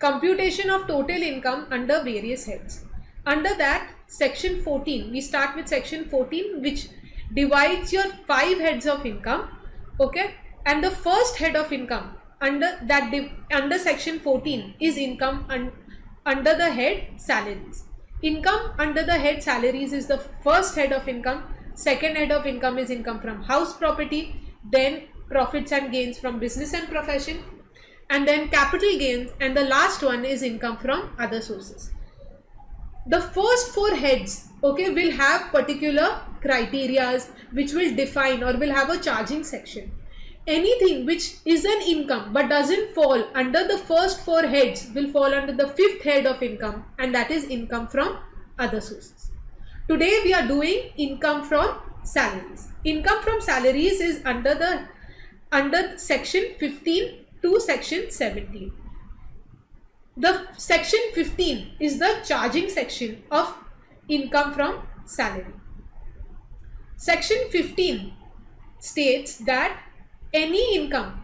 computation of total income under various heads. Under that, section 14, we start with section 14, which divides your 5 heads of income, okay, and the first head of income under section 14 is income under the head salaries. Income under the head salaries is the first head of income. Second head of income is income from house property, then profits and gains from business and profession, and then capital gains, and the last one is income from other sources. The first 4 heads, okay, will have particular criterias which will define or will have a charging section. Anything which is an income but doesn't fall under the first 4 heads will fall under the 5th head of income, and that is income from other sources. Today we are doing income from salaries. Income from salaries is under section 15 to section 17. The section 15 is the charging section of income from salary. Section 15 states that any income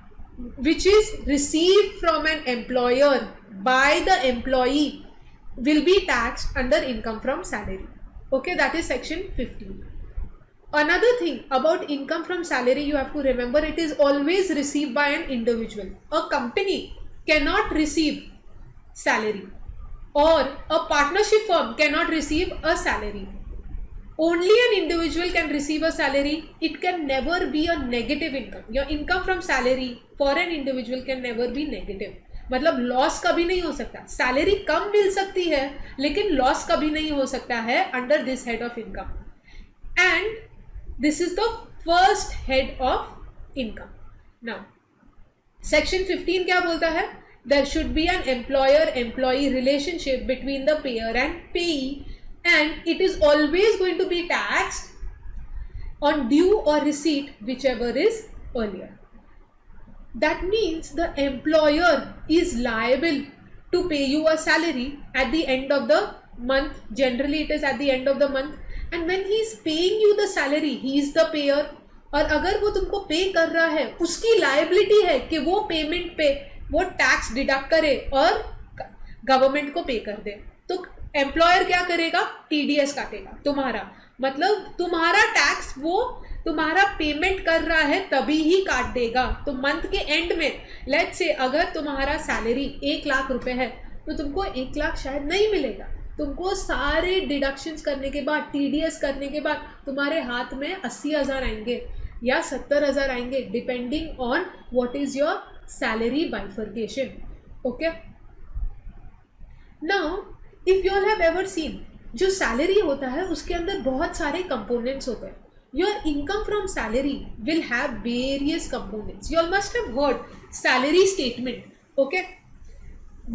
which is received from an employer by the employee will be taxed under income from salary. Okay, that is section 15. Another thing about income from salary, you have to remember, it is always received by an individual. A company cannot receive salary, or a partnership firm cannot receive a salary. Only an individual can receive a salary. It can never be a negative income. Your income from salary for an individual can never be negative. मतलब loss कभी नहीं हो सकता. Salary कम मिल सकती है लेकिन loss कभी नहीं हो सकता है under this head of income. And this is the first head of income. Now section 15 क्या बोलता है? There should be an employer-employee relationship between the payer and payee, and it is always going to be taxed on due or receipt, whichever is earlier. That means the employer is liable to pay you a salary at the end of the month. Generally it is at the end of the month, and when he is paying you the salary, he is the payer. और अगर वो तुमको पे कर रहा है, उसकी liability है कि वो पेमेंट पे वो टैक्स डिडक्ट करे और गवर्नमेंट को पे कर दे. तो एम्प्लॉयर क्या करेगा? टीडीएस काटेगा तुम्हारा. मतलब तुम्हारा टैक्स वो तुम्हारा पेमेंट कर रहा है तभी ही काट देगा. तो मंथ के एंड में लेट्स से अगर तुम्हारा सैलरी 1 लाख रुपए है तो तुमको 1 लाख शायद नहीं मिलेगा. तुमको सारे डिडक्शंस करने के बाद, टीडीएस करने के बाद तुम्हारे हाथ में 80,000 आएंगे या 70,000 आएंगे, depending on what is your salary bifurcation. Okay, now if you all have ever seen, जो सैलरी होता है उसके अंदर बहुत सारे कंपोनेंट्स होते हैं. Your income from salary will have various components. You all must have heard salary statement. Okay,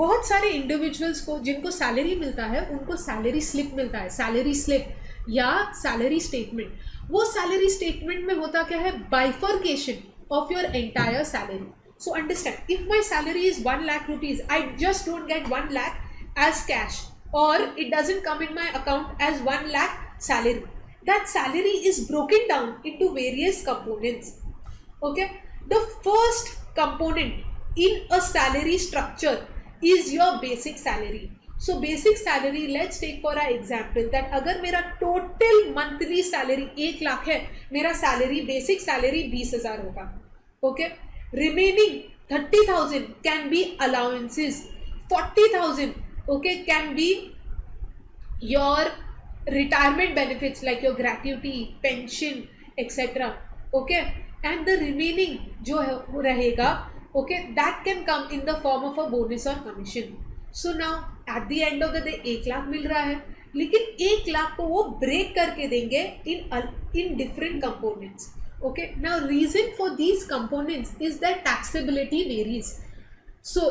बहुत सारे इंडिविजुअल्स को जिनको सैलरी मिलता है उनको सैलरी स्लिप मिलता है, सैलरी स्लिप या सैलरी स्टेटमेंट. वो सैलरी स्टेटमेंट में होता क्या है? Bifurcation of your entire salary. So understand, if my salary is 1 lakh rupees, I just don't get 1 lakh as cash, or it doesn't come in my account as 1 lakh salary. That salary is broken down into various components. Okay, the first component in a salary structure is your basic salary. So basic salary, let's take for our example that अगर मेरा total monthly salary 1 lakh है, मेरा salary basic salary 20,000 होगा. Okay, remaining 30,000 can be allowances, 40,000 okay can be your retirement benefits like your gratuity, pension, etc. okay, and the remaining जो रहेगा okay, that can come in the form of a bonus or commission. So now at the end of the day 1 lakh मिल रहा है, लेकिन 1 लाख को वो break करके देंगे in different components. Okay, now reason for these components is that taxability varies. So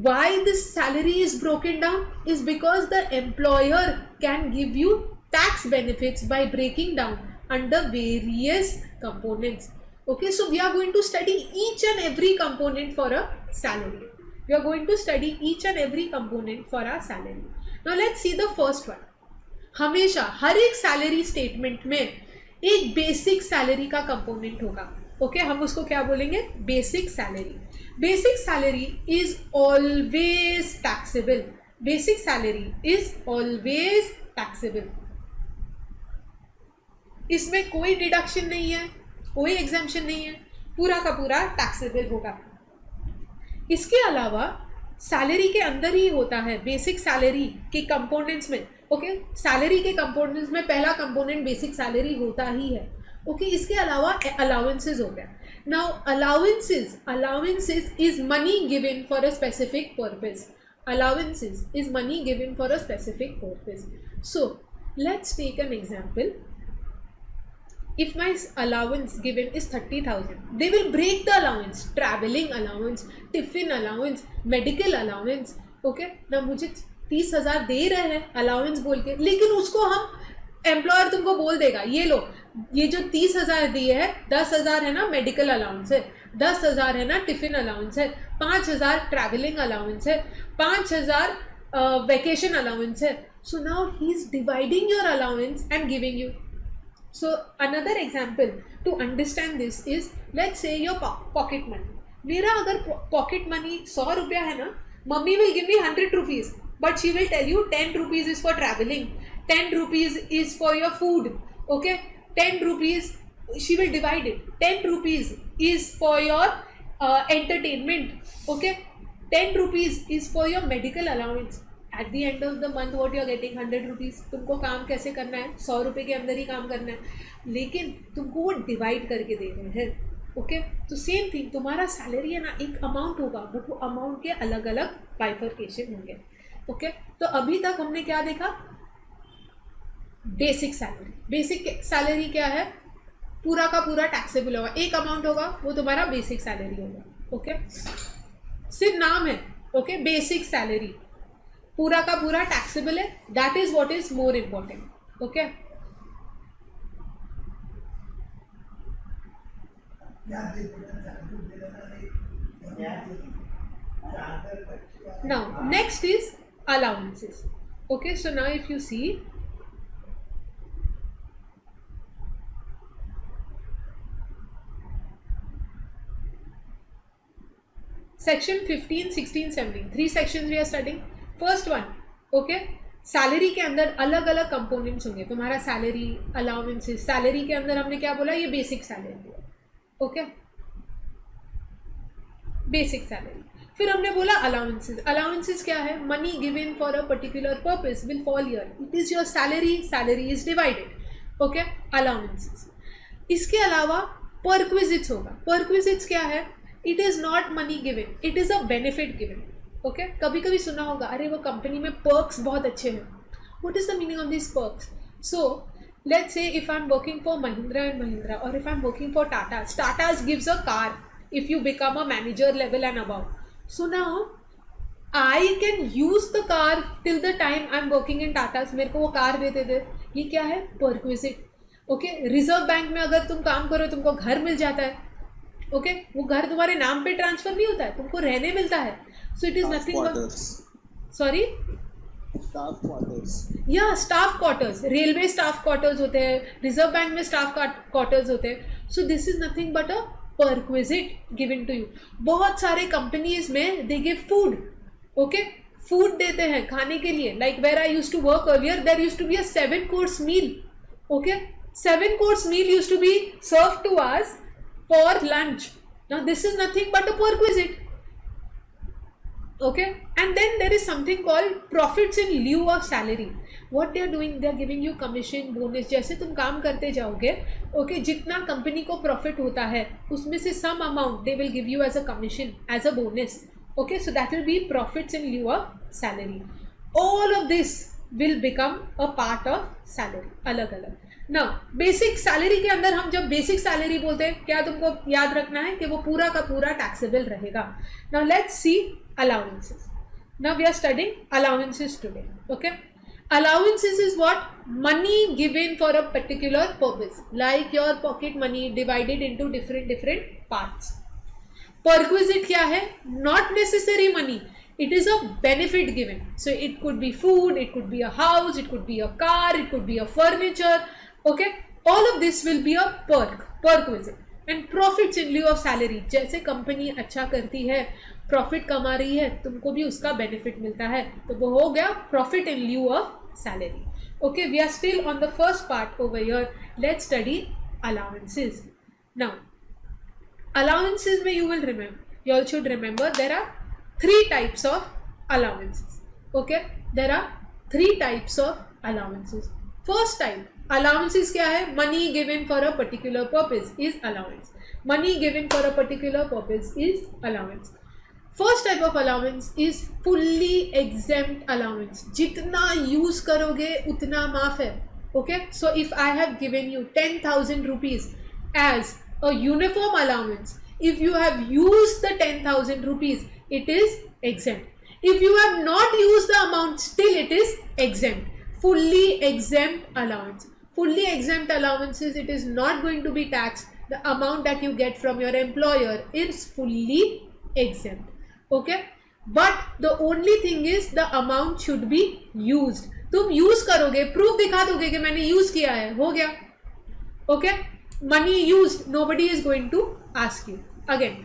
why this salary is broken down is because the employer can give you tax benefits by breaking down under various components. Okay, so we are going to study each and every component for a salary. We are going to study each and every component for our salary. Now let's see the first one. हमेशा हर एक salary statement में एक basic salary का component होगा. Okay हम उसको क्या बोलेंगे, basic salary. Basic salary is always taxable. Basic salary is always taxable. इसमें कोई डिडक्शन नहीं है, कोई एग्जाम्पशन नहीं है, पूरा का पूरा टैक्सेबल होगा. इसके अलावा सैलरी के अंदर ही होता है, बेसिक सैलरी के कंपोनेंट्स में. ओके सैलरी के कंपोनेंट्स में पहला कंपोनेंट बेसिक सैलरी होता ही है. ओके इसके अलावा अलाउंसेस हो गया. Now allowances is money given for a specific purpose. Allowances is money given for a specific purpose. So let's take an example. If my allowance given is 30,000, they will break the allowance. Traveling allowance, tiffin allowance, medical allowance. Okay, ना मुझे 30,000 दे रहे हैं allowance बोल के, लेकिन उसको हम employer तुमको बोल देगा ये लो, ये जो 30,000 दिए है 10,000 है ना मेडिकल अलाउंस है, 10,000 है ना टिफिन अलाउंस है, 5,000 ट्रैवलिंग अलाउंस है, 5,000 वेकेशन अलाउंस है. So now he is dividing your allowance and giving you. So another example to understand this is, let's say your pocket money. मेरा अगर पॉकेट मनी 100 रुपया है ना, mummy will give me 100 rupees, but she will tell you 10 rupees is for traveling, 10 rupees is for your food. Okay, 10 rupees she will divide it, 10 rupees is for your entertainment. Okay, 10 rupees is for your medical allowance. At the end of the month what you are getting 100 rupees. तुमको काम कैसे करना है, 100 रुपये के अंदर ही काम करना है, लेकिन तुमको वो डिवाइड करके दे रहे हैं. ओके तो सेम थिंग, तुम्हारा सैलरी है ना एक अमाउंट होगा, बट वो अमाउंट के अलग अलग बाइफर्केशन होंगे. ओके तो अभी तक हमने क्या देखा, बेसिक सैलरी. बेसिक सैलरी क्या है, पूरा का पूरा टैक्सेबल होगा, एक अमाउंट होगा, वो तुम्हारा बेसिक सैलरी होगा. ओके सिर्फ नाम है. ओके बेसिक सैलरी पूरा का पूरा टैक्सेबल है, that is what is more important. Okay now next is allowances. Okay so now if you see, section 15, 16, 17, 3 sections we are studying. First one, okay salary के अंदर अलग अलग कंपोनेंट्स होंगे. तुम्हारा सैलरी, अलाउंसेस. सैलरी के अंदर हमने क्या बोला, ये बेसिक सैलरी है. Okay basic salary. फिर हमने बोला अलाउंसेस. अलाउंसेस क्या है, money given for a particular purpose will fall here. It is your salary, salary is divided. Okay allowances. इसके अलावा परक्विजिट्स होगा. परक्विजिट्स क्या है, it is not money given, it is a benefit given. Okay कभी कभी सुना होगा, अरे वो कंपनी में पर्क्स बहुत अच्छे हैं. What is the meaning of this perks? So let's say if I'm working for Mahindra and Mahindra, or if I'm working for Tata's gives a car if you become a manager level and above. So now I can use the car till the time I'm working in Tata's. मेरे को वो car देते थे, ये क्या है, perquisite. Okay reserve bank में अगर तुम काम करो तुमको घर मिल जाता है. ओके वो घर तुम्हारे नाम पे ट्रांसफर नहीं होता है, तुमको रहने मिलता है. So it is nothing but, sorry staff quarters. या staff quarters. Railway staff quarters होते हैं, रिजर्व बैंक में स्टाफ क्वार्टर्स होते हैं. So this is nothing but a perquisite given to you. बहुत सारे कंपनीज में they give food. Okay food देते हैं खाने के लिए. Like where I used to work earlier, there used to be a 7 course meal. Okay 7 course meal used to be served to us for lunch. Now this is nothing but a perquisite. Okay, and then there is something called profits in lieu of salary. What they are doing, they are giving you commission, bonus. जैसे तुम काम करते जाओगे, okay, जितना company को profit होता है उसमें से some amount they will give you as a commission, as a bonus. Okay, so that will be profits in lieu of salary. All of this will become a part of salary. अलग अलग. Now basic salary के अंदर हम जब basic salary बोलते हैं, क्या तुमको याद रखना है कि वो पूरा का पूरा टैक्सेबल रहेगा. Now let's see allowances. Now we are studying allowances today. Okay, allowances is what, money given for a particular purpose, like your pocket money divided into different parts. Perquisite क्या है, not necessary money, it is a benefit given. So it could be food, it could be a house, it could be a car, it could be a furniture. Okay, all of this will be a perquisite. And profits in lieu of salary, जैसे company अच्छा करती है, profit कमा रही है, तुमको भी उसका बेनिफिट मिलता है, तो वो हो गया profit in lieu of salary. Okay, we are still on the first part over here. Let's study allowances. Now, allowances में you will remember, you all should remember there are three types of allowances. Okay, there are three types of allowances. First type, allowances क्या है? Money given for a particular purpose is allowance. Money given for a particular purpose is allowance. First type of allowance is fully exempt allowance. जितना use करोगे उतना माफ है. Okay, so if I have given you 10,000 rupees as a uniform allowance, if you have used the 10,000 rupees, it is exempt. If you have not used the amount, still it is exempt. Fully exempt allowance. Fully exempt allowances, it is not going to be taxed. The amount that you get from your employer is fully exempt. Okay, but the only thing is the amount should be used. तुम use करोगे, proof दिखा दोगे कि मैंने use किया है, हो गया. Okay, money use, nobody is going to ask you. Again,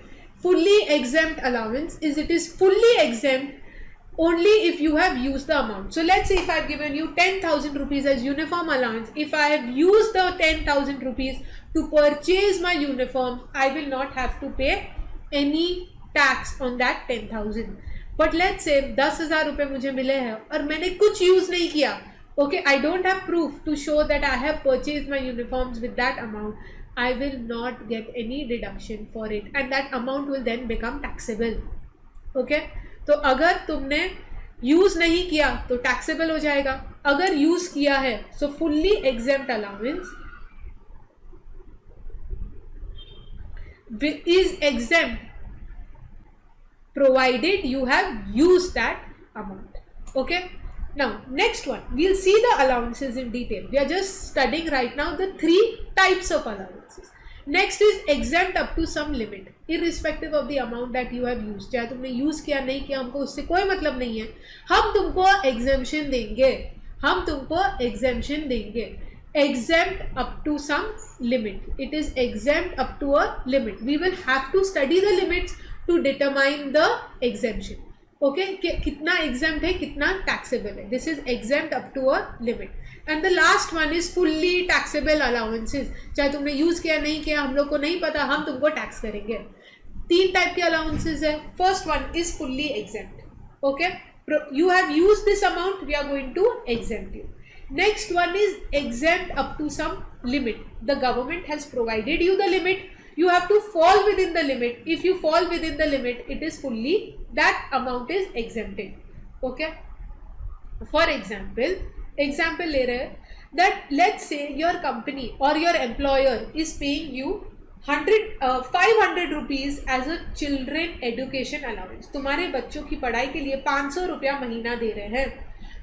fully exempt allowance is, it is fully exempt only if you have used the amount. So let's say if I have given you 10,000 rupees as uniform allowance, if I have used the 10,000 rupees to purchase my uniform, I will not have to pay any tax on that 10,000. But let's say 10,000 रुपए मुझे मिले हैं और मैंने कुछ use नहीं किया. Okay, I don't have proof to show that I have purchased my uniforms with that amount. I will not get any deduction for it, and that amount will then become taxable. Okay, तो अगर तुमने use नहीं किया तो taxable हो जाएगा. अगर use किया है, so fully exempt allowance is exempt provided you have used that amount. Okay, now next one, we'll see the allowances in detail. We are just studying right now the three types of allowances. Next is exempt up to some limit, irrespective of the amount that you have used. चाहे तुमने use किया नहीं किया, हमको उससे कोई मतलब नहीं है. हम तुमको exemption देंगे, हम तुमको exemption देंगे. Exempt up to some limit. It is exempt up to a limit. We will have to study the limits to determine the exemption. Okay, कितना exempt है, कितना taxable है. This is exempt up to a limit. And the last one is fully taxable allowances. चाहे तुमने use किया नहीं किया, हम लोग को नहीं पता, हम तुमको टैक्स करेंगे. 3 टाइप के allowances है. First one is fully exempt. Okay, you have used this amount, we are going to exempt you. Next one is exempt up to some limit. The government has provided you the limit. You have to fall within the limit. If you fall within the limit, it is fully, that amount is exempted. Okay, for example ले रहे हैं that let's say your company or your employer is paying you 500 rupees as a children education allowance. तुम्हारे बच्चों की पढ़ाई के लिए 500 रुपया महीना दे रहे हैं.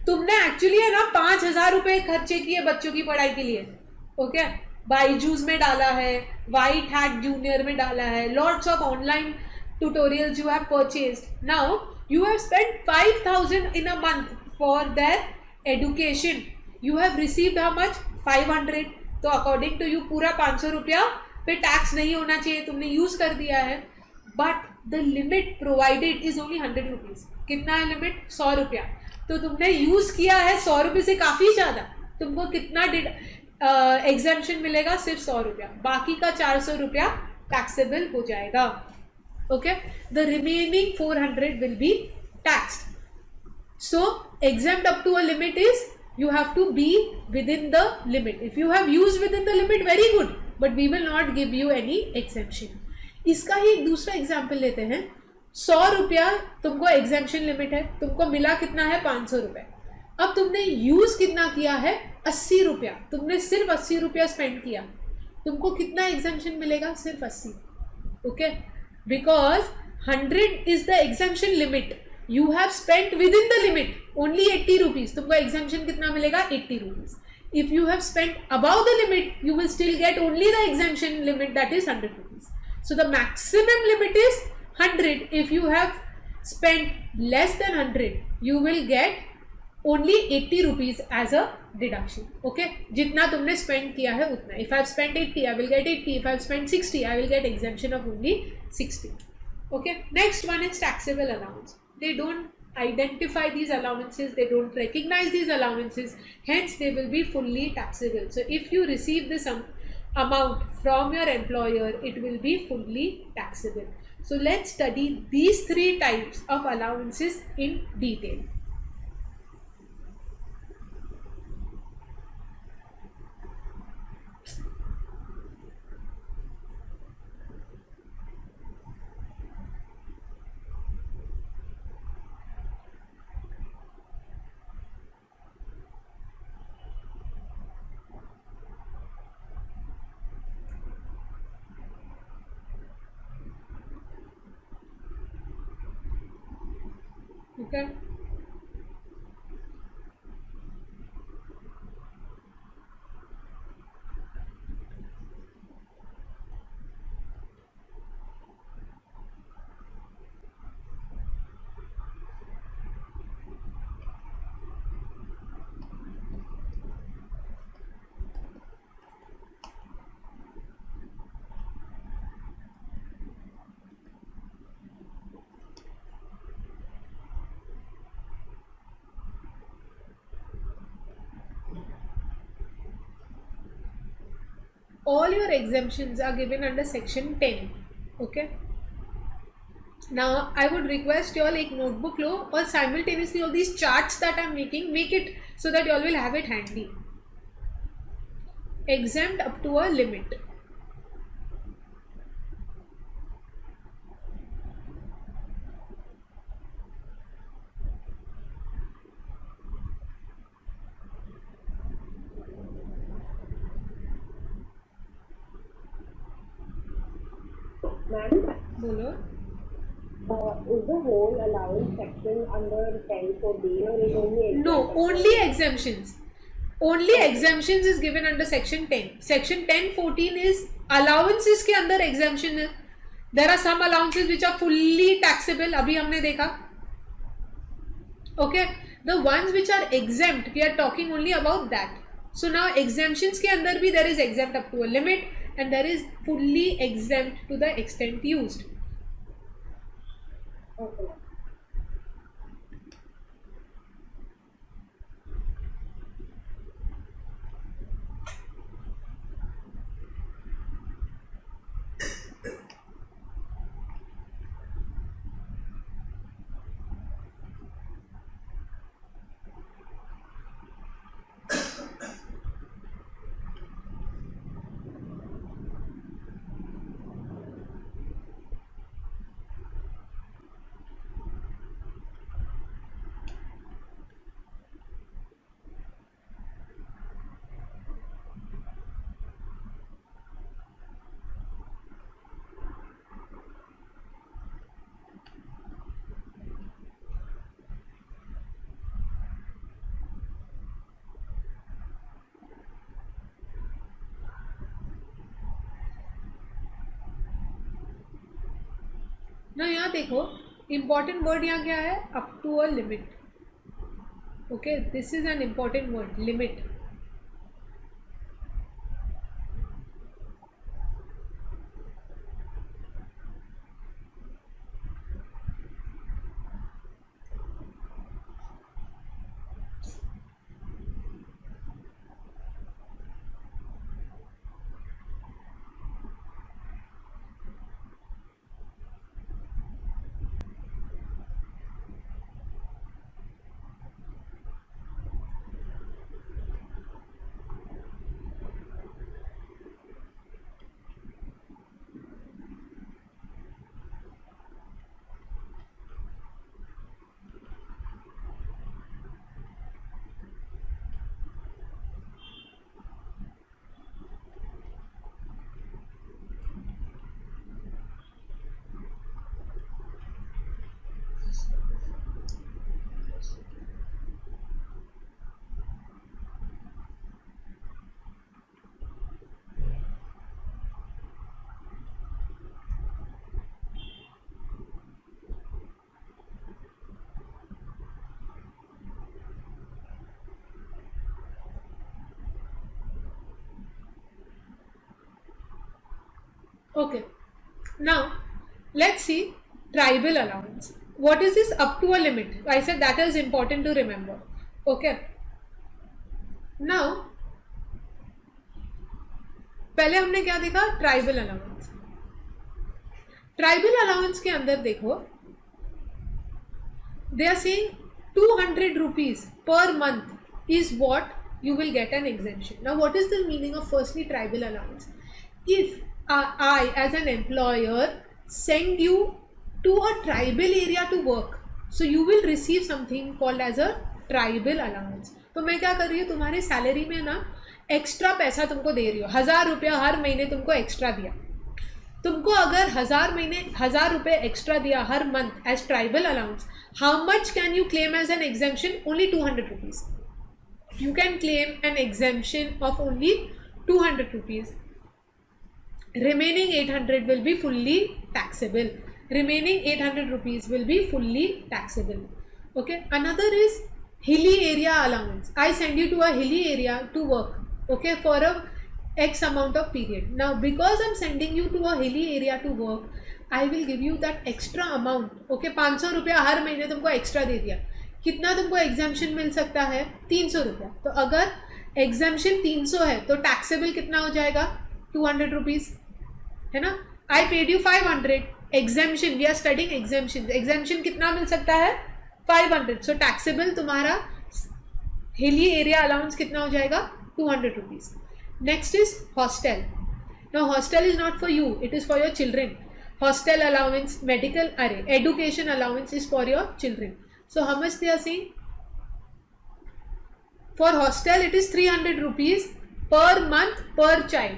तुमने एक्चुअली है ना 5,000 रुपये खर्चे किए बच्चों की पढ़ाई के लिए. ओके, बाईजूस में डाला है, वाइट हैट जूनियर में डाला है, lots of online tutorials you have purchased. Now you have spent 5,000 in a month for their education. You have received how much? 500. तो according to you पूरा 500 रुपया पे टैक्स नहीं होना चाहिए, तुमने यूज कर दिया है. But the limit provided is only 100 rupees. कितना है लिमिट? 100 रुपया. तो तुमने यूज किया है 100 रुपये से काफी ज्यादा. तुमको कितना एग्जेम्पशन मिलेगा? सिर्फ 100 रुपया. बाकी का 400 रुपया टैक्सेबल हो जाएगा. Okay, the remaining 400 will be taxed. So exempt up to a limit is you have to be within the limit. If you have used within the limit, very good, but we will not give you any exemption. इसका ही एक दूसरा example लेते हैं. 100 रुपया तुमको exemption limit है, तुमको मिला कितना है? 500 रुपये. अब तुमने यूज कितना किया है? 80 रुपया. तुमने सिर्फ 80 रुपया स्पेंड किया, तुमको कितना एग्जेम्पशन मिलेगा? सिर्फ 80. Okay, because 100 is the exemption limit. You have spent within the limit only 80 rupees. तुमको exemption कितना मिलेगा? 80 rupees. If you have spent above the limit, you will still get only the exemption limit, that is 100 rupees. So the maximum limit is 100. If you have spent less than 100, you will get only 80 rupees as a deduction. Okay, जितना तुमने spend किया है उतना. If I've spent 80, I will get 80. If I've spent 60, I will get exemption of only 60. Okay, next one is taxable allowance. They don't identify these allowances, they don't recognize these allowances, hence they will be fully taxable. So if you receive this amount from your employer, it will be fully taxable. So let's study these three types of allowances in detail. Okay. All your exemptions are given under section 10. Okay, now I would request you all एक notebook लो और simultaneously all these charts that I'm making, make it so that you all will have it handy. Exempt up to a limit. Ma'am, बोलो. is the whole allowance section under 1014 or is only No, only exemptions. Only exemptions is given under section 10. Section 1014 is allowances के अंदर exemption है. There are some allowances which are fully taxable. अभी हमने देखा. Okay, the ones which are exempt, we are talking only about that. So now exemptions के अंदर भी there is exempt up to a limit and there is fully exempt to the extent used. Okay. ना यहाँ देखो, important word यहाँ क्या है? Up to a limit. Okay, this is an important word, limit. Okay. Now let's see tribal allowance. What is this up to a limit? I said that is important to remember. Okay. Now पहले हमने क्या देखा? Tribal allowance. Tribal allowance के अंदर देखो, they are saying 200 rupees per month is what you will get an exemption. Now what is the meaning of firstly tribal allowance? If I as an employer send you to a tribal area to work, so you will receive something called as a tribal allowance. तो मैं क्या कर रही हूँ, तुम्हारे salary में ना extra पैसा तुमको दे रही हूँ, 1000 रुपया हर महीने तुमको एक्स्ट्रा दिया. तुमको अगर 1000 रुपये एक्स्ट्रा दिया हर month as tribal allowance, how much can you claim as an exemption? Only 200 rupees. You can claim an exemption of only 200 rupees. Remaining 800 will be fully taxable. Remaining 800 rupees will be fully taxable. Okay. Another is hilly area allowance. I send you to a hilly area to work. Okay, for a X amount of period. Now because I'm sending you to a hilly area to work, I will give you that extra amount. Okay, 500 रुपया हर महीने तुमको extra दे दिया. कितना तुमको exemption मिल सकता है? 300 रुपया. तो अगर एग्जाम्पशन 300 है तो टैक्सेबल कितना हो जाएगा? 200 रुपीज़, है ना. I paid you 500. Exemption, we are studying exemption. Exemption कितना मिल सकता है? 500. सो टैक्सेबल तुम्हारा हिली एरिया अलाउंस कितना हो जाएगा? 200 rupees. Next is hostel. Now hostel is not for you, it is for your children. Hostel allowance, education allowance is for your children. So how much they are saying? For hostel it is 300 rupees per month per child.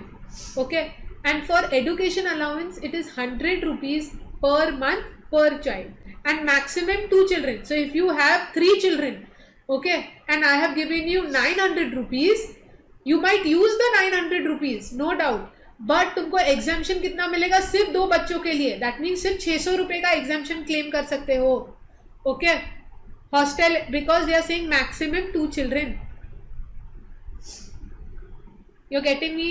Okay. And for education allowance it is 100 rupees per month per child. And maximum 2 children. So if you have 3 children, okay, and I have given you 900 rupees, you might use the 900 rupees, no doubt, but तुमको exemption कितना मिलेगा? सिर्फ 2 बच्चों के लिए. That means सिर्फ 600 रुपये का एग्जाम्पशन क्लेम कर सकते हो. Okay. Hostel, because they are saying maximum 2 children. You getting me?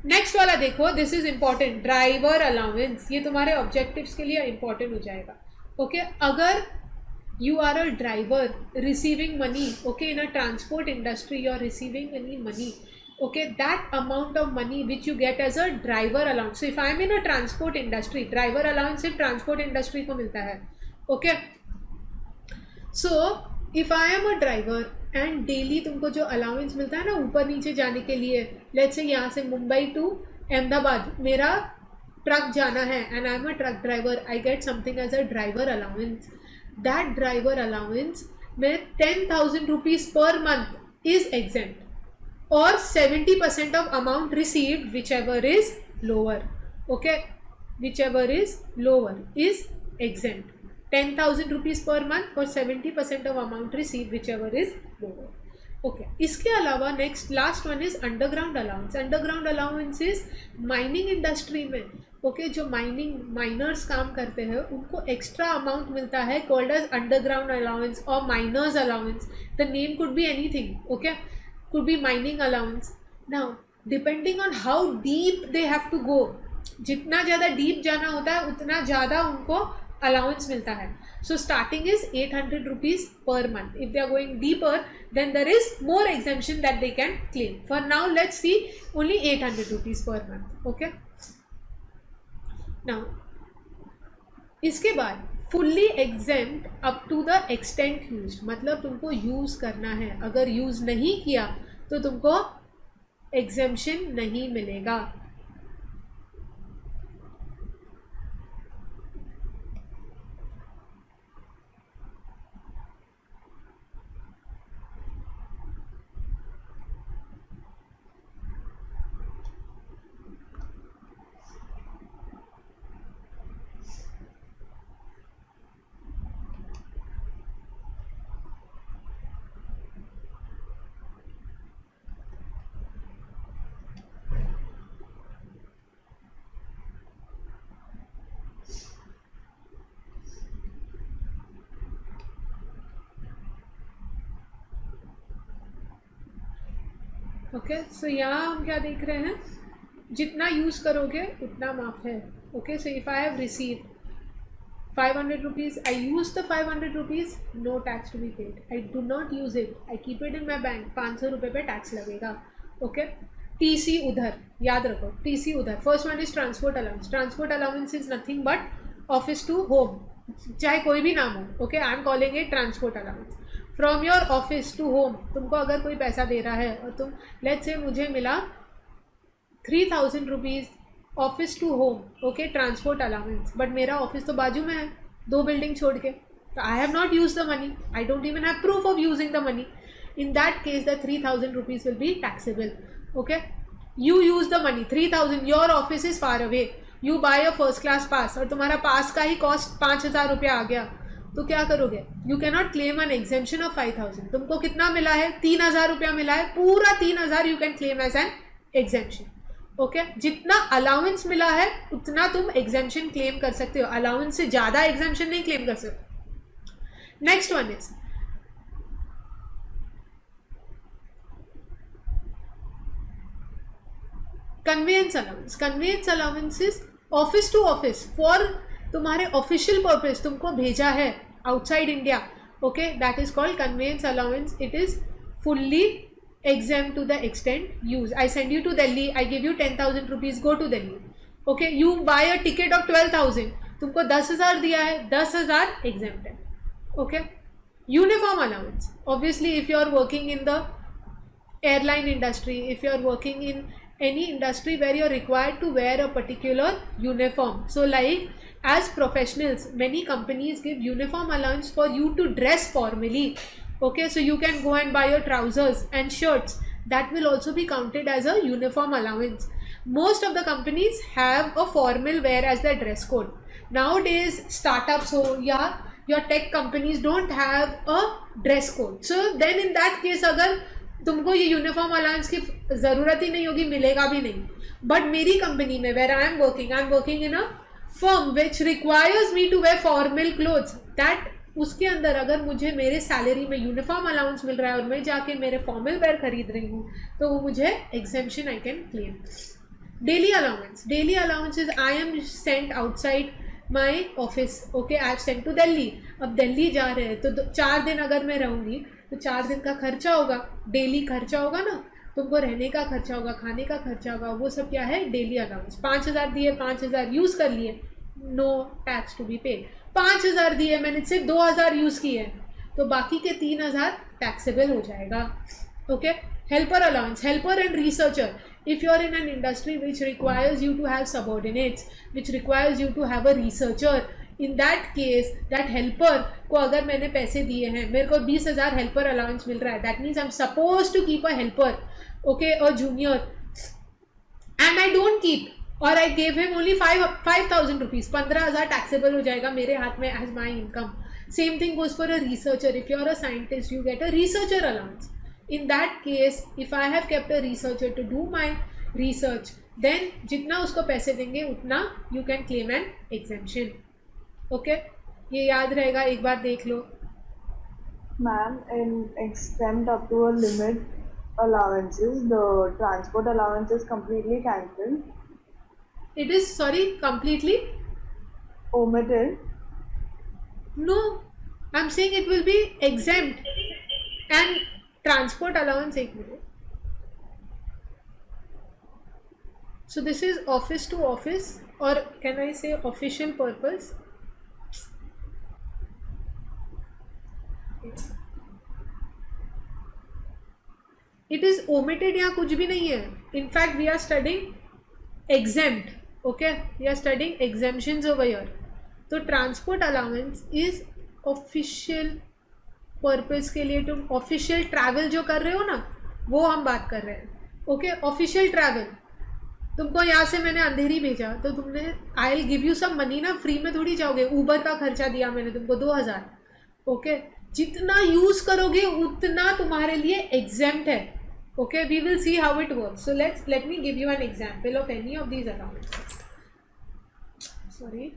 Next वाला देखो, this is important. Driver allowance. ये तुम्हारे ऑब्जेक्टिव्स के लिए इंपॉर्टेंट हो जाएगा. ओके. अगर you are a driver receiving money, okay, in a transport industry you are receiving any money, okay, that amount of money which you get as a driver allowance. So if I am in a transport industry, driver allowance सिर्फ transport industry को मिलता है. okay. So if I am a driver and daily तुमको जो allowance मिलता है ना ऊपर नीचे जाने के लिए, let's say यहाँ से मुंबई to अहमदाबाद मेरा ट्रक जाना है and I am a truck driver, I get something as a driver allowance. That driver allowance में 10,000 rupees per month is exempt or 70% of amount received, whichever is lower. Okay, whichever is lower is exempt. 10,000 rupees per month or 70% of amount received, whichever is lower. Okay. इसके अलावा next last one is underground allowance. Underground allowance is mining industry में, okay, जो miners काम करते हैं उनको extra amount मिलता है कॉल्ड एज अंडरग्राउंड अलाउंस और miners allowance. The name could be anything. Okay, could be mining allowance. Now depending on how deep they have to go, जितना ज़्यादा डीप जाना होता है उतना ज़्यादा उनको अलाउंस मिलता है. So starting is 800 rupees per month. If they are going deeper, then there is more exemption that they can claim. For now, let's see only 800 rupees per month. Okay. Now, इसके बाद fully exempt up to the extent used. मतलब तुमको use करना है. अगर use नहीं किया तो तुमको exemption नहीं मिलेगा. ओके. सो यहाँ हम क्या देख रहे हैं? जितना यूज़ करोगे उतना माफ है. Okay, so if I have received 500 rupees, I use the 500 rupees, no tax to be paid. I do not use it, I keep it in my bank, 500 रुपये पे टैक्स लगेगा. ओके. टीसी उधर, याद रखो, टीसी उधर. First one is transport allowance. Transport allowance is nothing but office to home, चाहे कोई भी नाम हो. Okay, I am calling it transport allowance. From your office to home, तुमको अगर कोई पैसा दे रहा है और तुम, लेट्स से मुझे मिला 3000 rupees office to home, okay, transport allowance, but मेरा ऑफिस तो बाजू में है 2 बिल्डिंग छोड़ के, तो I have not use the money, I don't even have proof of using the money. In that case the 3000 rupees will be taxable. Okay, you use the money 3000, your office is far away, you buy a first class pass और तुम्हारा पास का ही cost 5000 रुपया आ गया, तो क्या करोगे? You can not claim an exemption of 5000. तुमको कितना मिला है? 3000 रुपया मिला है, पूरा 3000 you can claim as an exemption. Okay, जितना अलाउंस मिला है उतना तुम एग्जेम्पशन क्लेम कर सकते हो, अलाउंस से ज़्यादा एग्जेम्पशन नहीं क्लेम कर सकते. Next one is conveyance allowance. Conveyance allowance is office to office, for तुम्हारे ऑफिशियल पर्पज तुमको भेजा है outside India. Okay, that is called conveyance allowance. It is fully exempt to the extent use. I send you to Delhi, I give you 10,000 rupees, go to Delhi. Okay, you buy a ticket of 12,000, तुमको 10,000 दिया है, 10,000 exempt है. Okay, uniform allowance. Obviously, if you are working in the airline industry, if you are working in any industry where you are required to wear a particular uniform, so like as professionals, many companies give uniform allowance for you to dress formally. Okay, so you can go and buy your trousers and shirts, that will also be counted as a uniform allowance. Most of the companies have a formal wear as their dress code. Nowadays startups ho ya your tech companies don't have a dress code, so then in that case अगर तुमको ये uniform allowance की ज़रूरत ही नहीं होगी, मिलेगा भी नहीं. बट मेरी कंपनी में where I am working in a firm which requires me to wear formal clothes, that उसके अंदर अगर मुझे मेरे सैलरी में यूनिफॉर्म अलाउंस मिल रहा है और मैं जाके मेरे फॉर्मल वेयर खरीद रही हूँ, तो वो मुझे exemption I can claim. Daily allowance. Daily allowance is I am sent outside my office. Okay, I have sent to Delhi. अब दिल्ली जा रहे हैं तो 4 दिन अगर मैं रहूँगी तो 4 दिन का खर्चा होगा, डेली खर्चा होगा ना, तुमको रहने का खर्चा होगा, खाने का खर्चा होगा, वो सब क्या है? Daily allowance. 5000 दिए, 5000 यूज़ कर लिए, no tax to be paid. 5000 दिए, मैंने सिर्फ 2000 यूज़ किए, तो बाकी के 3000 टैक्सेबल हो जाएगा. Okay, helper allowance. Helper and researcher. If you are in an industry which requires you to have subordinates, which requires you to have a researcher, in that case that helper को अगर मैंने पैसे दिए हैं, मेरे को 20,000 हेल्पर अलाउंस मिल रहा है, that means I am suppose to keep a helper, okay, a junior, and I don't keep, और I gave him only 5,000 rupees, 15,000 taxable हो जाएगा मेरे हाथ में as my income. Same thing goes for a researcher. If you are a scientist you get a researcher allowance. In that case if I have kept a researcher to do my research, then जितना उसको पैसे देंगे उतना you can claim an exemption. Okay, ये याद रहेगा, एक बार देख लो. Ma'am, in exempt up to a limit allowances, the transport allowance is completely cancelled. It is, sorry, completely Omitted. no, I'm saying it will be exempt. And transport allowance, एक minute. So this is office to office, or can I say official purpose? It is omitted, यहाँ कुछ भी नहीं है. In fact, we are studying exempt. Okay, we are studying exemptions over here. तो transport allowance is official purpose के लिए, तुम official travel जो कर रहे हो ना, वो हम बात कर रहे हैं. Okay, official travel. तुमको यहाँ से मैंने अंधेरी भेजा तो तुमने, I will give you some money ना, फ्री में थोड़ी जाओगे. ऊबर का खर्चा दिया मैंने तुमको 2000. ओके, जितना यूज करोगे उतना तुम्हारे लिए एग्जेम्प्ट है. Okay, we will see how it works. So let me give you an example of any of these allowances. Sorry.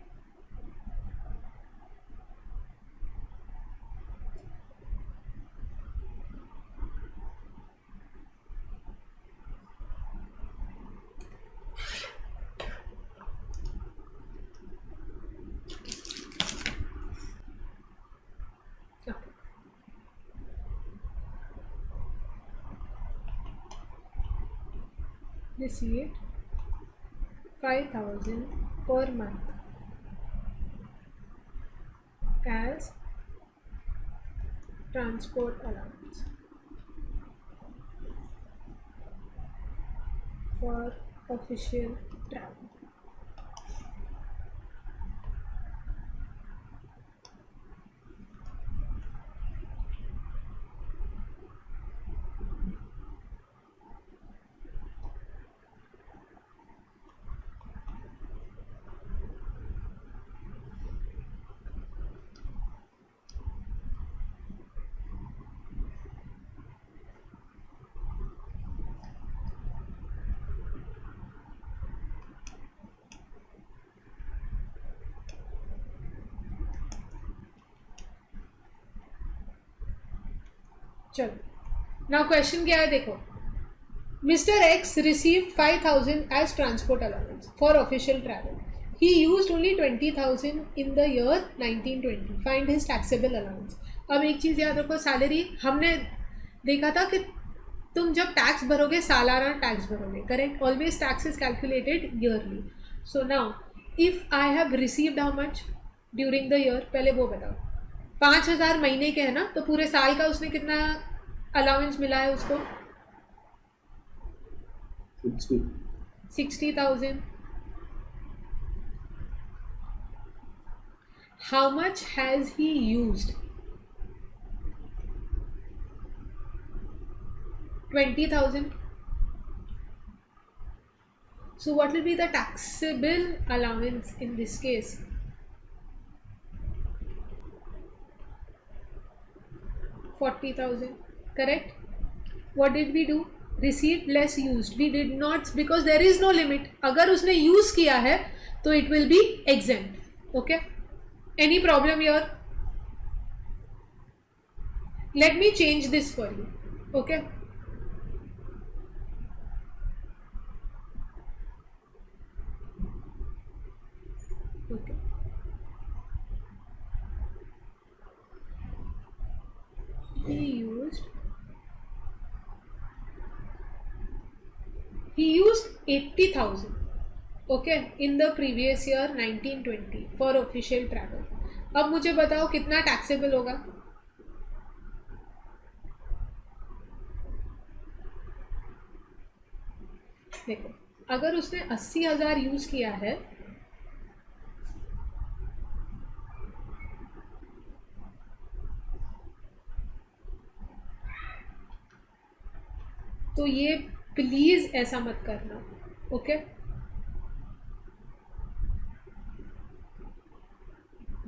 received 5,000 per month as transport allowance for official travel. चलो now question क्या है देखो. Mr. X received 5,000 as transport allowance for official travel. He used only 20,000 in the year 1920. Find his taxable allowance. अब एक चीज़ याद रखो, salary हमने देखा था कि तुम जब टैक्स भरोगे सालाना टैक्स भरोगे, correct. Always tax is calculated yearly. So now if I have received how much during the year, पहले वो बताओ. 5,000 महीने के है ना, तो पूरे साल का उसने कितना अलाउंस मिला है उसको? 60,000. How much has he used? 20,000. So what will be the taxable allowance in this case? 40,000. Correct. What did we do? Received less used. We did not, because there is no limit. अगर उसने use किया है तो it will be exempt. Okay. Any problem here? Let me change this for you. Okay. Okay. He used 80,000, okay, in the previous year 1920 for official travel. अब मुझे बताओ कितना taxable होगा? देखो, अगर उसने 80,000 यूज किया है तो ये प्लीज ऐसा मत करना. ओके.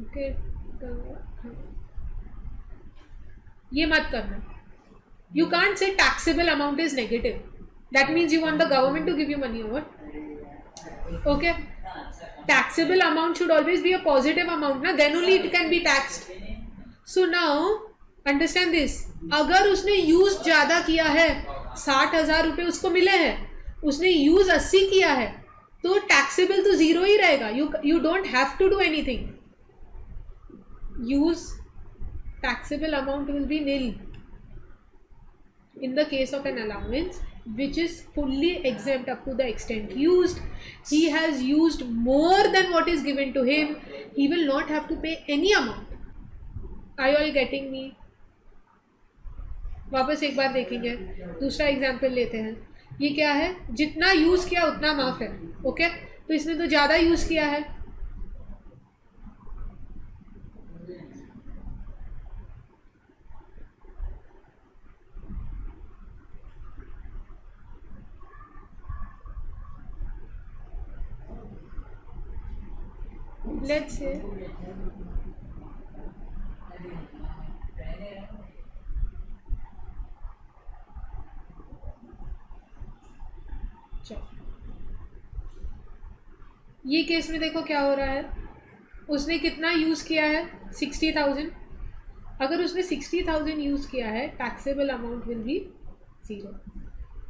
ओके, ये मत करना. You can't say taxable amount is negative. That means you want the government to give you money or what? Okay. Taxable amount should always be a positive amount, na? Then only it can be taxed. So now understand this. अगर उसने use ज्यादा किया है, 60,000 रुपये उसको मिले हैं, उसने यूज 80 किया है, तो टैक्सेबल तो जीरो ही रहेगा. You don't have to do anything. Use taxable amount will be nil in the case of an allowance which is fully exempt up to the extent used. He has used more than what is given to him. He will not have to pay any amount. Are you all getting me? वापस एक बार देखेंगे. दूसरा example लेते हैं. ये क्या है? जितना यूज किया उतना माफ है. ओके. तो इसने तो ज्यादा यूज किया है. let's say ये केस में देखो क्या हो रहा है. उसने कितना यूज किया है? 60,000. अगर उसने 60,000 यूज किया है, taxable amount will be 0.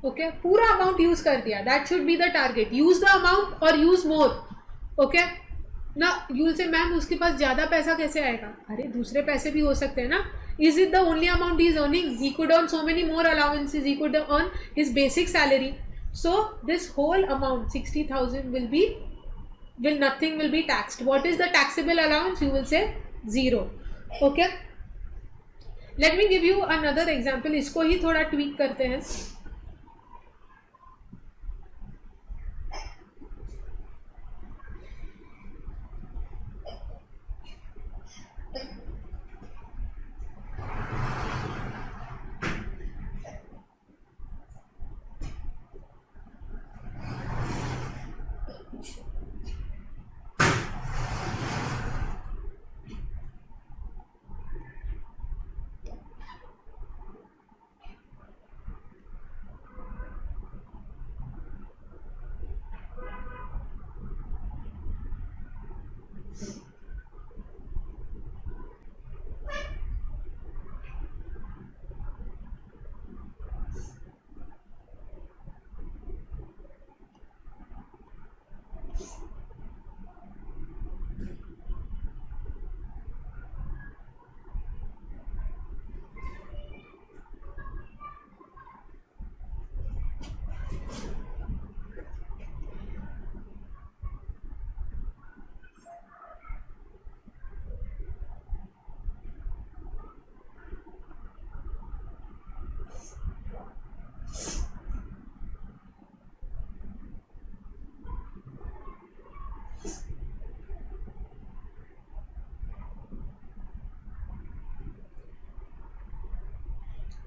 Okay. पूरा अमाउंट यूज कर दिया. That should be the target. Use the amount और यूज मोर. ओके ना. यूल से मैम उसके पास ज्यादा पैसा कैसे आएगा? अरे दूसरे पैसे भी हो सकते हैं ना. Is it the only amount he is earning? He could earn so many more allowances. He could earn his basic salary. So this whole amount 60,000 nothing will be taxed. What is the taxable allowance? You will say 0. Okay. Let me give you another example. इसको ही थोड़ा tweak करते हैं.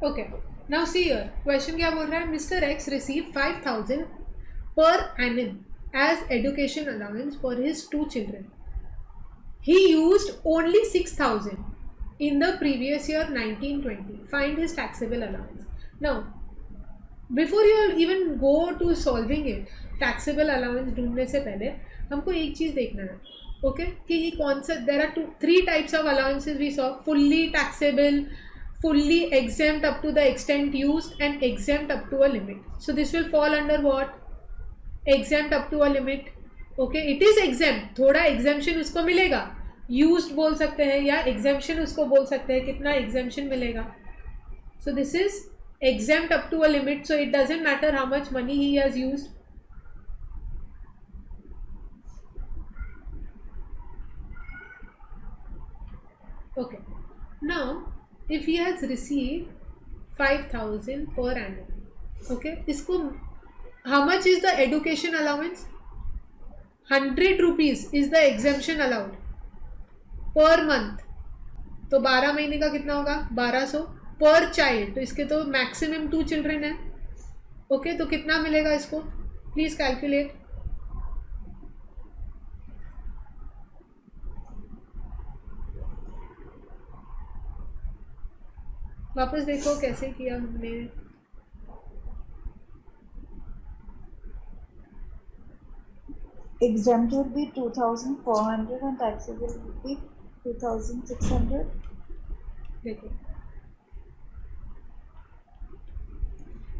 Okay. Now see here. Question क्या बोल रहा है? Mr. X received 5,000 per annum as education allowance for his 2 children. He used only 6,000 in the previous year 1920. Find his taxable allowance. Now, before you even go to solving it, taxable allowance ढूंढने से पहले हमको एक चीज़ देखना है. Okay? कि ये कौन सा, there are 3 types of allowances we saw. Fully taxable, fully exempt up to the extent used, and exempt up to a limit. So this will fall under what? Exempt up to a limit. Okay, it is exempt. थोड़ा exemption उसको मिलेगा. Used बोल सकते हैं या exemption उसको बोल सकते हैं. कितना exemption मिलेगा? So this is exempt up to a limit. So it doesn't matter how much money he has used. Okay. Now, if he has received 5,000 per annum, okay, इसको how much is the education allowance? 100 rupees is the exemption allowed per month. तो 12 महीने का कितना होगा? 1200 per child. तो इसके तो maximum 2 children है. Okay, तो कितना मिलेगा इसको? Please calculate. वापस देखो कैसे किया हमने. Exempt would be 2,400 and taxable would be 2,600. देखो,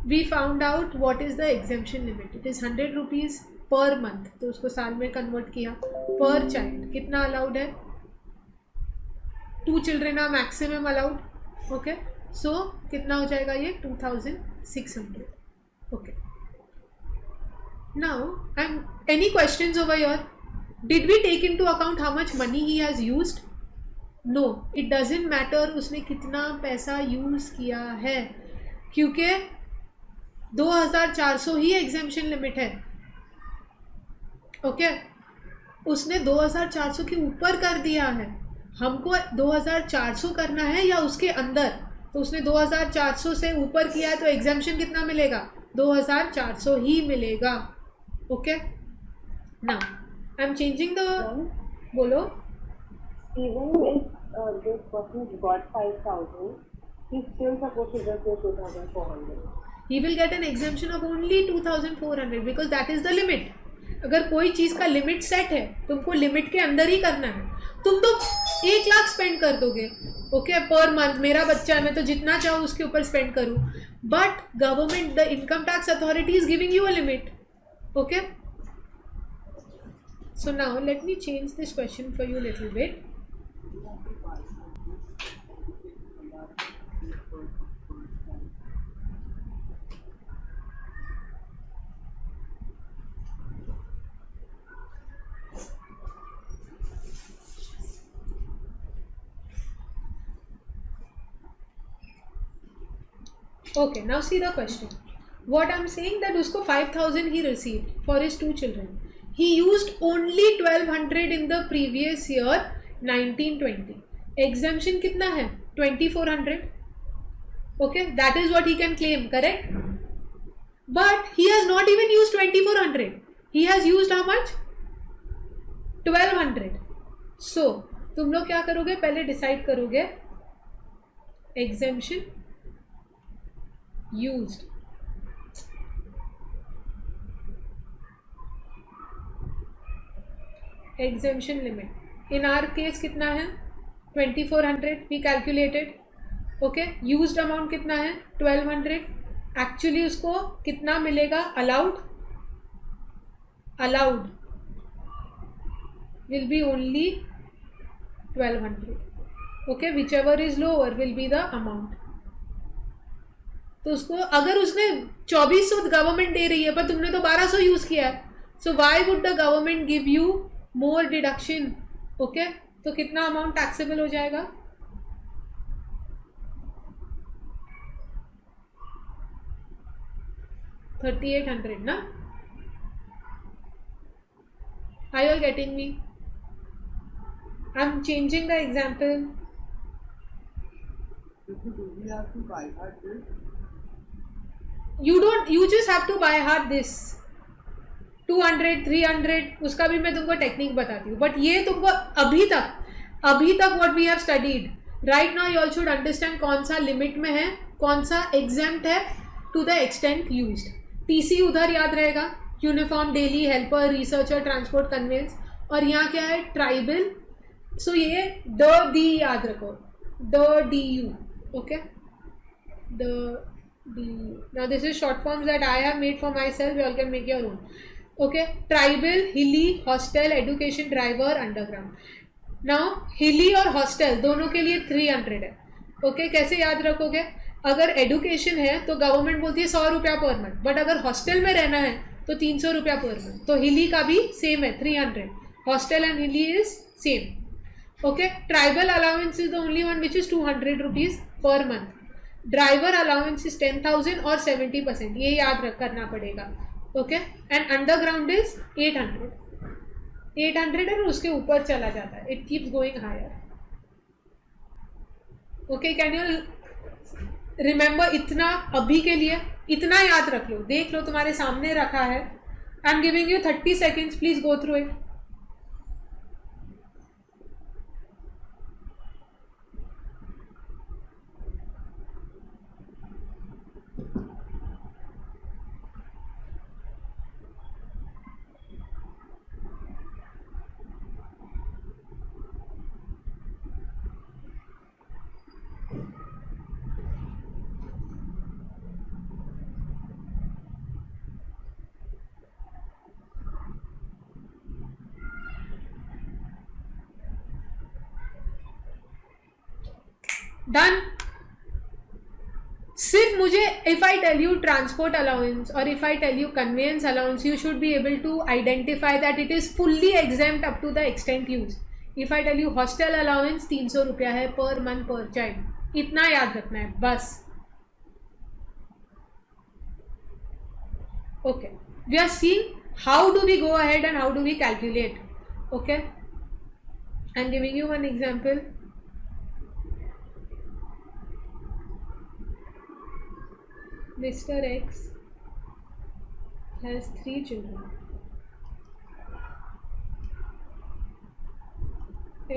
we found out what is the exemption limit. It is 100 rupees per month. तो उसको साल में कन्वर्ट किया. per child कितना अलाउड है? 2 children are maximum allowed. Okay, so कितना हो जाएगा ये? 2,600. Okay. Now, any questions over here? Did we take into account how much money he has used? No, it doesn't matter उसने कितना पैसा यूज किया है, क्योंकि 2,400 ही एग्जेम्पशन लिमिट है. ओके, उसने 2,400 के ऊपर कर दिया है. हमको 2,400 करना है या उसके अंदर. तो उसने 2,400 से ऊपर किया है तो एग्जेम्पशन कितना मिलेगा? 2,400 ही मिलेगा. Okay, now I am changing the. बोलो. Even if this person has got 5,000, he's still supposed to just pay 2,400. He will get an exemption of only 2,400 because that is the limit. अगर कोई चीज़ का limit set है, तुमको limit के अंदर ही करना है. तुम तो 1 लाख स्पेंड कर दोगे. Okay, per month. मेरा बच्चा है, मैं तो जितना चाहूँ उसके ऊपर स्पेंड करूँ. But government, the income tax authority is giving you a limit. Okay, so now let me change this question for you a little bit. Okay, now see the question. What I'm saying that उसको 5,000 he received for his 2 children. He used only 1,200 in the previous year 1920. Exemption कितना है? 2,400. Okay, that is what he can claim, correct? But he has not even used 2,400. He has used how much? 1,200. So तुम लोग क्या करोगे? पहले decide करोगे exemption used. Exemption limit in our case कितना है? 2,400 we calculated. Okay, used amount कितना है? 1,200. Actually उसको कितना मिलेगा? allowed will be only 1,200. Okay, whichever is lower will be the amount. तो उसको अगर उसने 2,400 गवर्नमेंट दे रही है पर तुमने तो 1,200 यूज किया है, so why would the government give you more deduction? Okay, तो कितना अमाउंट टैक्सेबल हो जाएगा? 3,800 ना? Are you all getting me? I'm changing the example. Do we have to buy hard this? You just have to by heart this 200 300. उसका भी मैं तुमको technique बताती हूँ, बट ये तुमको अभी तक what we have studied right now you all should understand कौन सा लिमिट में है, कौन सा exempt है to the extent used. TC उधर याद रहेगा, uniform daily helper researcher transport conveyance, और यहाँ क्या है? ट्राइबल. सो ये डी याद रखो, DU. Okay, DU. Now this is short forms that I have made for myself. You all can make your own. Okay, tribal, hilly, hostel, education, driver, underground. Now hilly और hostel दोनों के लिए 300 है. Okay, कैसे याद रखोगे? अगर education है तो गवर्नमेंट बोलती है 100 रुपया पर मंथ, बट अगर हॉस्टल में रहना है तो 300 रुपया पर मंथ. तो हिली का भी सेम है 300. हॉस्टल एंड हिली is same. Okay, tribal allowance is the only one which is 200 rupees per month. Driver allowance is 10,000 और 70%, ये याद करना पड़ेगा. ओके, एंड अंडरग्राउंड इज 800 और उसके ऊपर चला जाता है. It keeps going higher. Okay, can you remember? इतना अभी के लिए इतना याद रख लो. देख लो तुम्हारे सामने रखा है. I am giving you 30 seconds. Please go through it. Done. सिर्फ मुझे if I tell you transport allowance और if I tell you conveyance allowance, you should be able to identify that it is fully exempt up to the extent use. If I tell you hostel allowance 300 रुपया है per month पर child, इतना याद रखना है बस. Okay, we are seeing how do we go ahead and how do we calculate. Okay, I am giving you one example. Mr. X has 3 children.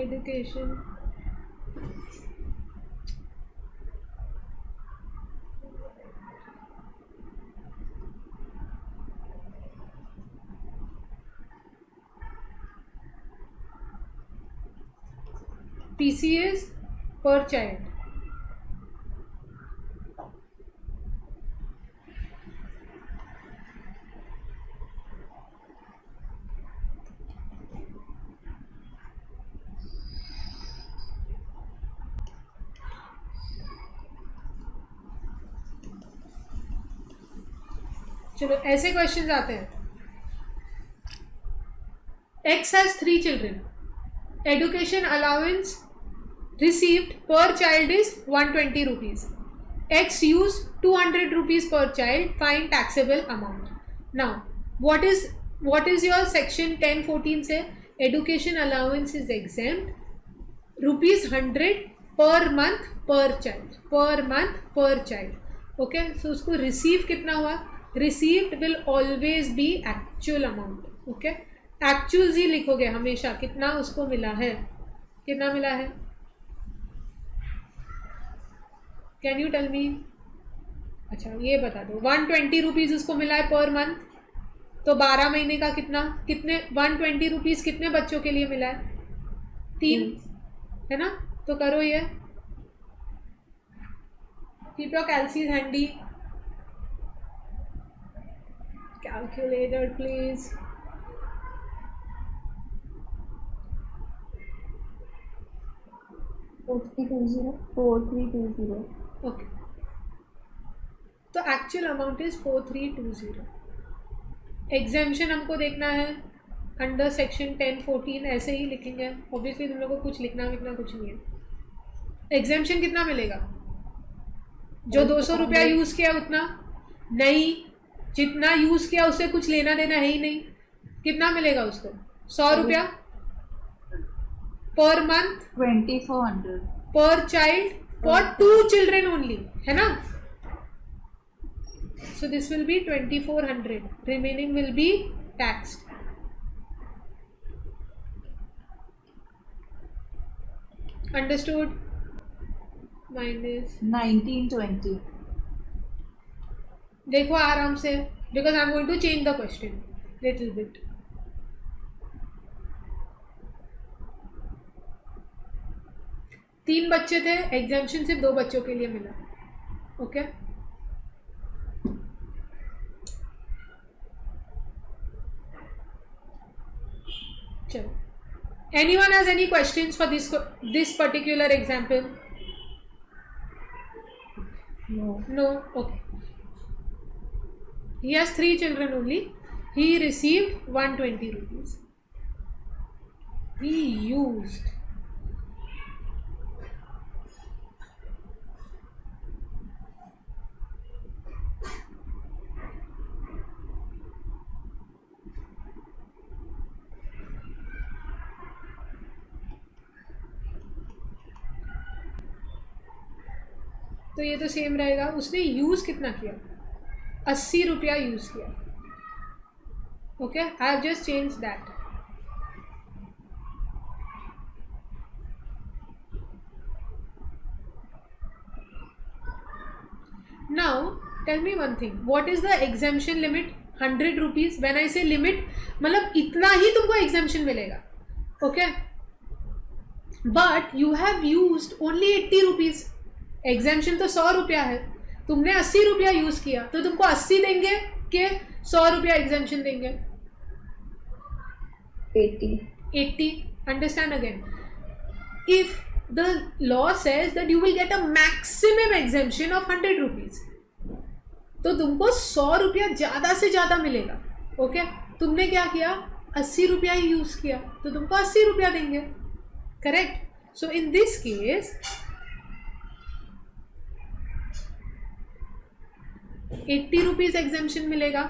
Education. PC is per child. चलो ऐसे questions आते हैं. X has 3 children. Education allowance received per child is 120 rupees. X used 200 rupees per child, find taxable amount. Now what is your section 1014 से education allowance is exempt rupees 100 per month per child. Okay, so उसको receive कितना हुआ? Received will always be actual amount. Okay, actuals ही लिखोगे हमेशा, कितना उसको मिला है, कितना मिला है, कैन यू टेल मी? अच्छा ये बता दो, 120 रुपीज़ उसको मिला है पर मंथ, तो 12 महीने का कितना, कितने 120 रुपीज़ कितने बच्चों के लिए मिला है? 3 है ना? तो करो ये, keep your calcies handy, calculator please. Okay, तो एक्चुअल अमाउंट इज 4320. एग्जाम्शन हमको देखना है अंडर सेक्शन 1014, ऐसे ही लिखेंगे. ऑब्वियसली तुम लोगों को कुछ लिखना कुछ नहीं है. एग्जाम्शन कितना मिलेगा? जो 200 रुपया यूज़ किया उतना नहीं, जितना यूज़ किया उससे कुछ लेना देना है ही नहीं. कितना मिलेगा उसको? 100 रुपया पर मंथ, 2400 पर चाइल्ड, फॉर 2 चिल्ड्रेन ओनली, है ना? So this will be 2400. Remaining will be taxed. Understood? Minus. 1920. देखो आराम से, because I'm going to change the question little bit. तीन बच्चे थे, एग्जाम्शन सिर्फ 2 बच्चों के लिए मिला. ओके, चलो. Anyone has any questions for this particular example? No. Okay. He has 3 children only. He received 120 rupees. He used तो ये तो सेम रहेगा. उसने यूज़ कितना किया? 80 रुपया यूज़ किया. Okay, I have just change that. Now tell me one thing, what is the exemption limit? 100 rupees. When I say limit, मतलब इतना ही तुमको एग्जाम्शन मिलेगा. Okay, but you have used only 80 rupees. Exemption तो 100 रुपया है, तुमने 80 रुपया यूज़ किया, तो तुमको 80 देंगे कि 100 रुपया एग्जाम्शन देंगे? 80. Understand again, if the law says that you will get a maximum exemption of 100 rupees, तो तुमको 100 रुपया ज़्यादा से ज़्यादा मिलेगा. ओके, तुमने क्या किया? 80 रुपया ही यूज़ किया, तो तुमको 80 रुपया देंगे. Correct? So in this case 80 rupees exemption मिलेगा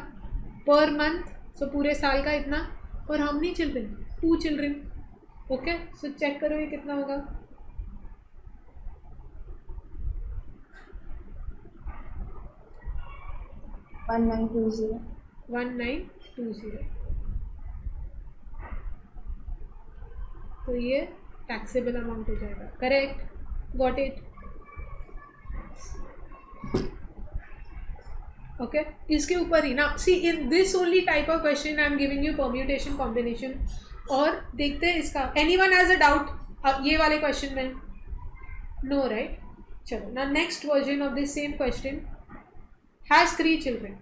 पर मंथ. सो पूरे साल का इतना. और how many children? 2 children. Okay, so check करो ये कितना होगा. $1920. तो ये टैक्सेबल अमाउंट हो जाएगा. करेक्ट? Got it? ओके, इसके ऊपर ही ना, see in this only type of question I am giving you permutation combination. और देखते हैं इसका. एनीवन हैज अ डाउट ये वाले क्वेश्चन में? No, right? चलो ना, next version of this same question has 3 children.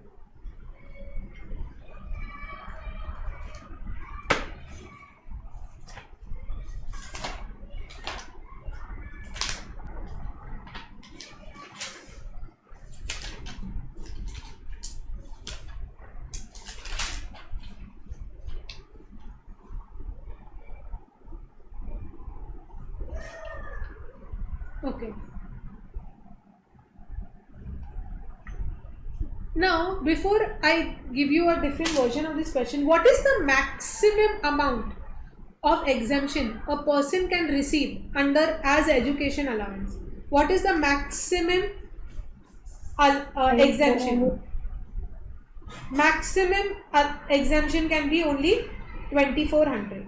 Okay. Now, before I give you a different version of this question, what is the maximum amount of exemption a person can receive under as education allowance? What is the maximum exemption? Maximum exemption can be only 2400.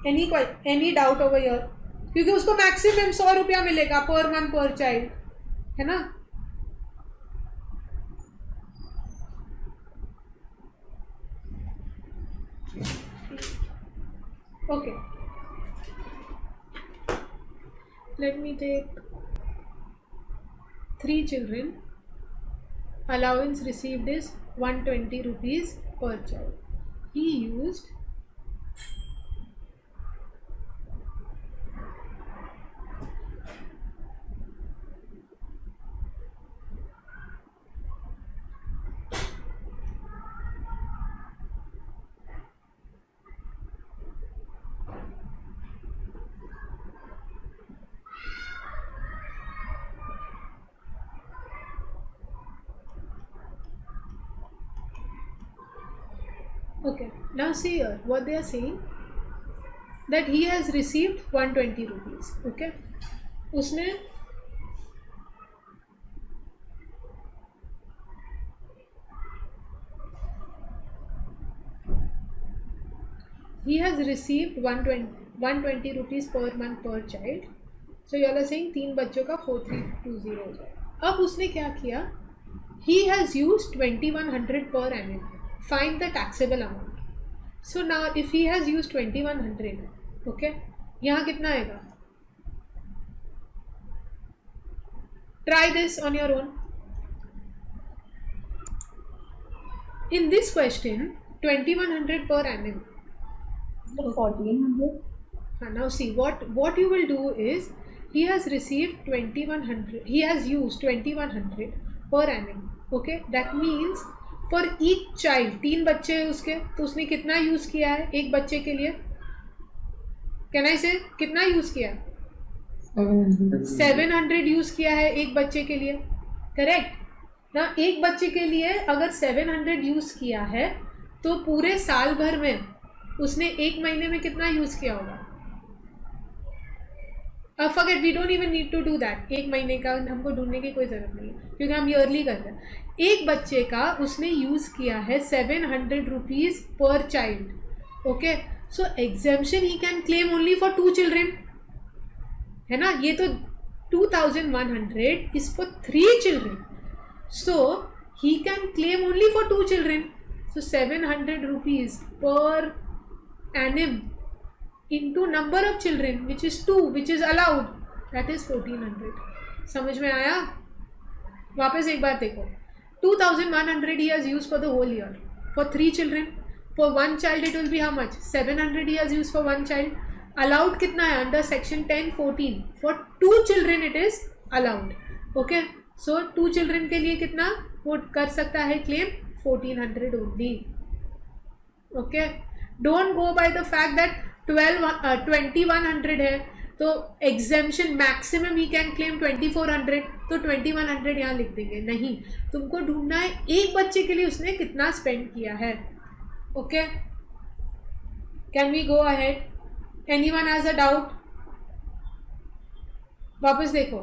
Any doubt over here? क्योंकि उसको maximum 100 रुपया मिलेगा per month पर child, है ना? Okay. Let me take 3 children. Allowance received is 120 rupees per child. He used okay, now see here what they are saying, that he has received 120 rupees. Okay, उसने he has received 120 rupees per month per child. So you all are saying 3 बच्चों का 4320 हो जाएगा. अब उसने क्या किया, he has used 2100 per annum. Find the taxable amount. So now if he has used 2100, okay, यहाँ कितना आएगा? Try this on your own. In this question, 2100 per annum. 1400. Now see what you will do is, he has received 2100. He has used 2100 per annum. Okay, that means for each child, 3 बच्चे हैं उसके, तो उसने कितना use किया है एक बच्चे के लिए? कैन आई से कितना यूज किया? 700 यूज किया है एक बच्चे के लिए. करेक्ट ना? एक बच्चे के लिए अगर 700 यूज किया है तो पूरे साल भर में उसने एक महीने में कितना यूज किया होगा? Forget, we don't even need to do that. एक महीने का हमको ढूंढने की कोई ज़रूरत नहीं है क्योंकि हम ईयरली कर रहे हैं. एक बच्चे का उसने यूज़ किया है 700 रुपीज़ पर child. Okay, so exemption he can claim only for 2 children, है ना? ये तो 2100 is for 3 children, so he can claim only for 2 children. So 700 rupees पर annum into number of children which is 2, which is allowed, that is 1400. समझ में आया? वापस एक बार देखो, 2100 he has used for the whole year for 3 children. For 1 child it will be how much? 700 he has used for 1 child. Allowed कितना है under section 10(14)? For 2 children it is allowed. Okay, so 2 children के लिए कितना वो कर सकता है claim? 1400 only. Okay, don't go by the fact that 2100 है तो exemption maximum he can claim 2400, तो 2100 यहाँ लिख देंगे. नहीं, तुमको ढूंढना है एक बच्चे के लिए उसने कितना स्पेंड किया है. Okay, can we go ahead? Anyone has a doubt? वापस देखो,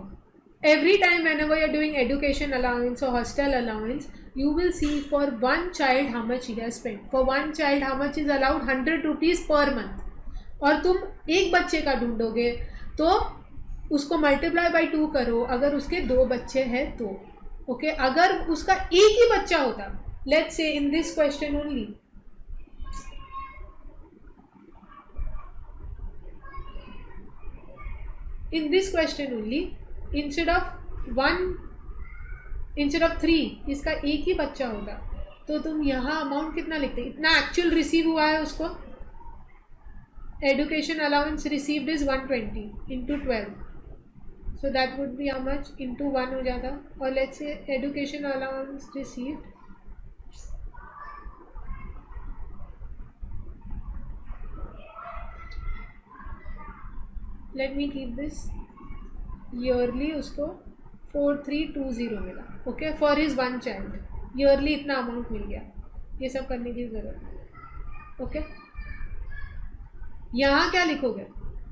every time whenever you're doing education allowance or hostel allowance, you will see for 1 child how much he has spent. For 1 child how much is allowed? 100 rupees per month. और तुम एक बच्चे का ढूंढोगे तो उसको multiply by 2 करो अगर उसके 2 बच्चे हैं तो. ओके, अगर उसका एक ही बच्चा होता, let's say in this question only, in this question only, instead of 3 इसका एक ही बच्चा होता तो तुम यहाँ अमाउंट कितना लिखते? इतना एक्चुअल रिसीव हुआ है उसको. Education allowance received is 120 into 12, so that would be how much? Into 1 हो जाता. और let's say education allowance received, let me keep this yearly, उसको 4320 मिला. Okay, for his 1 child. Yearly इतना अमाउंट मिल गया, ये सब करने की ज़रूरत। ओके, यहाँ क्या लिखोगे,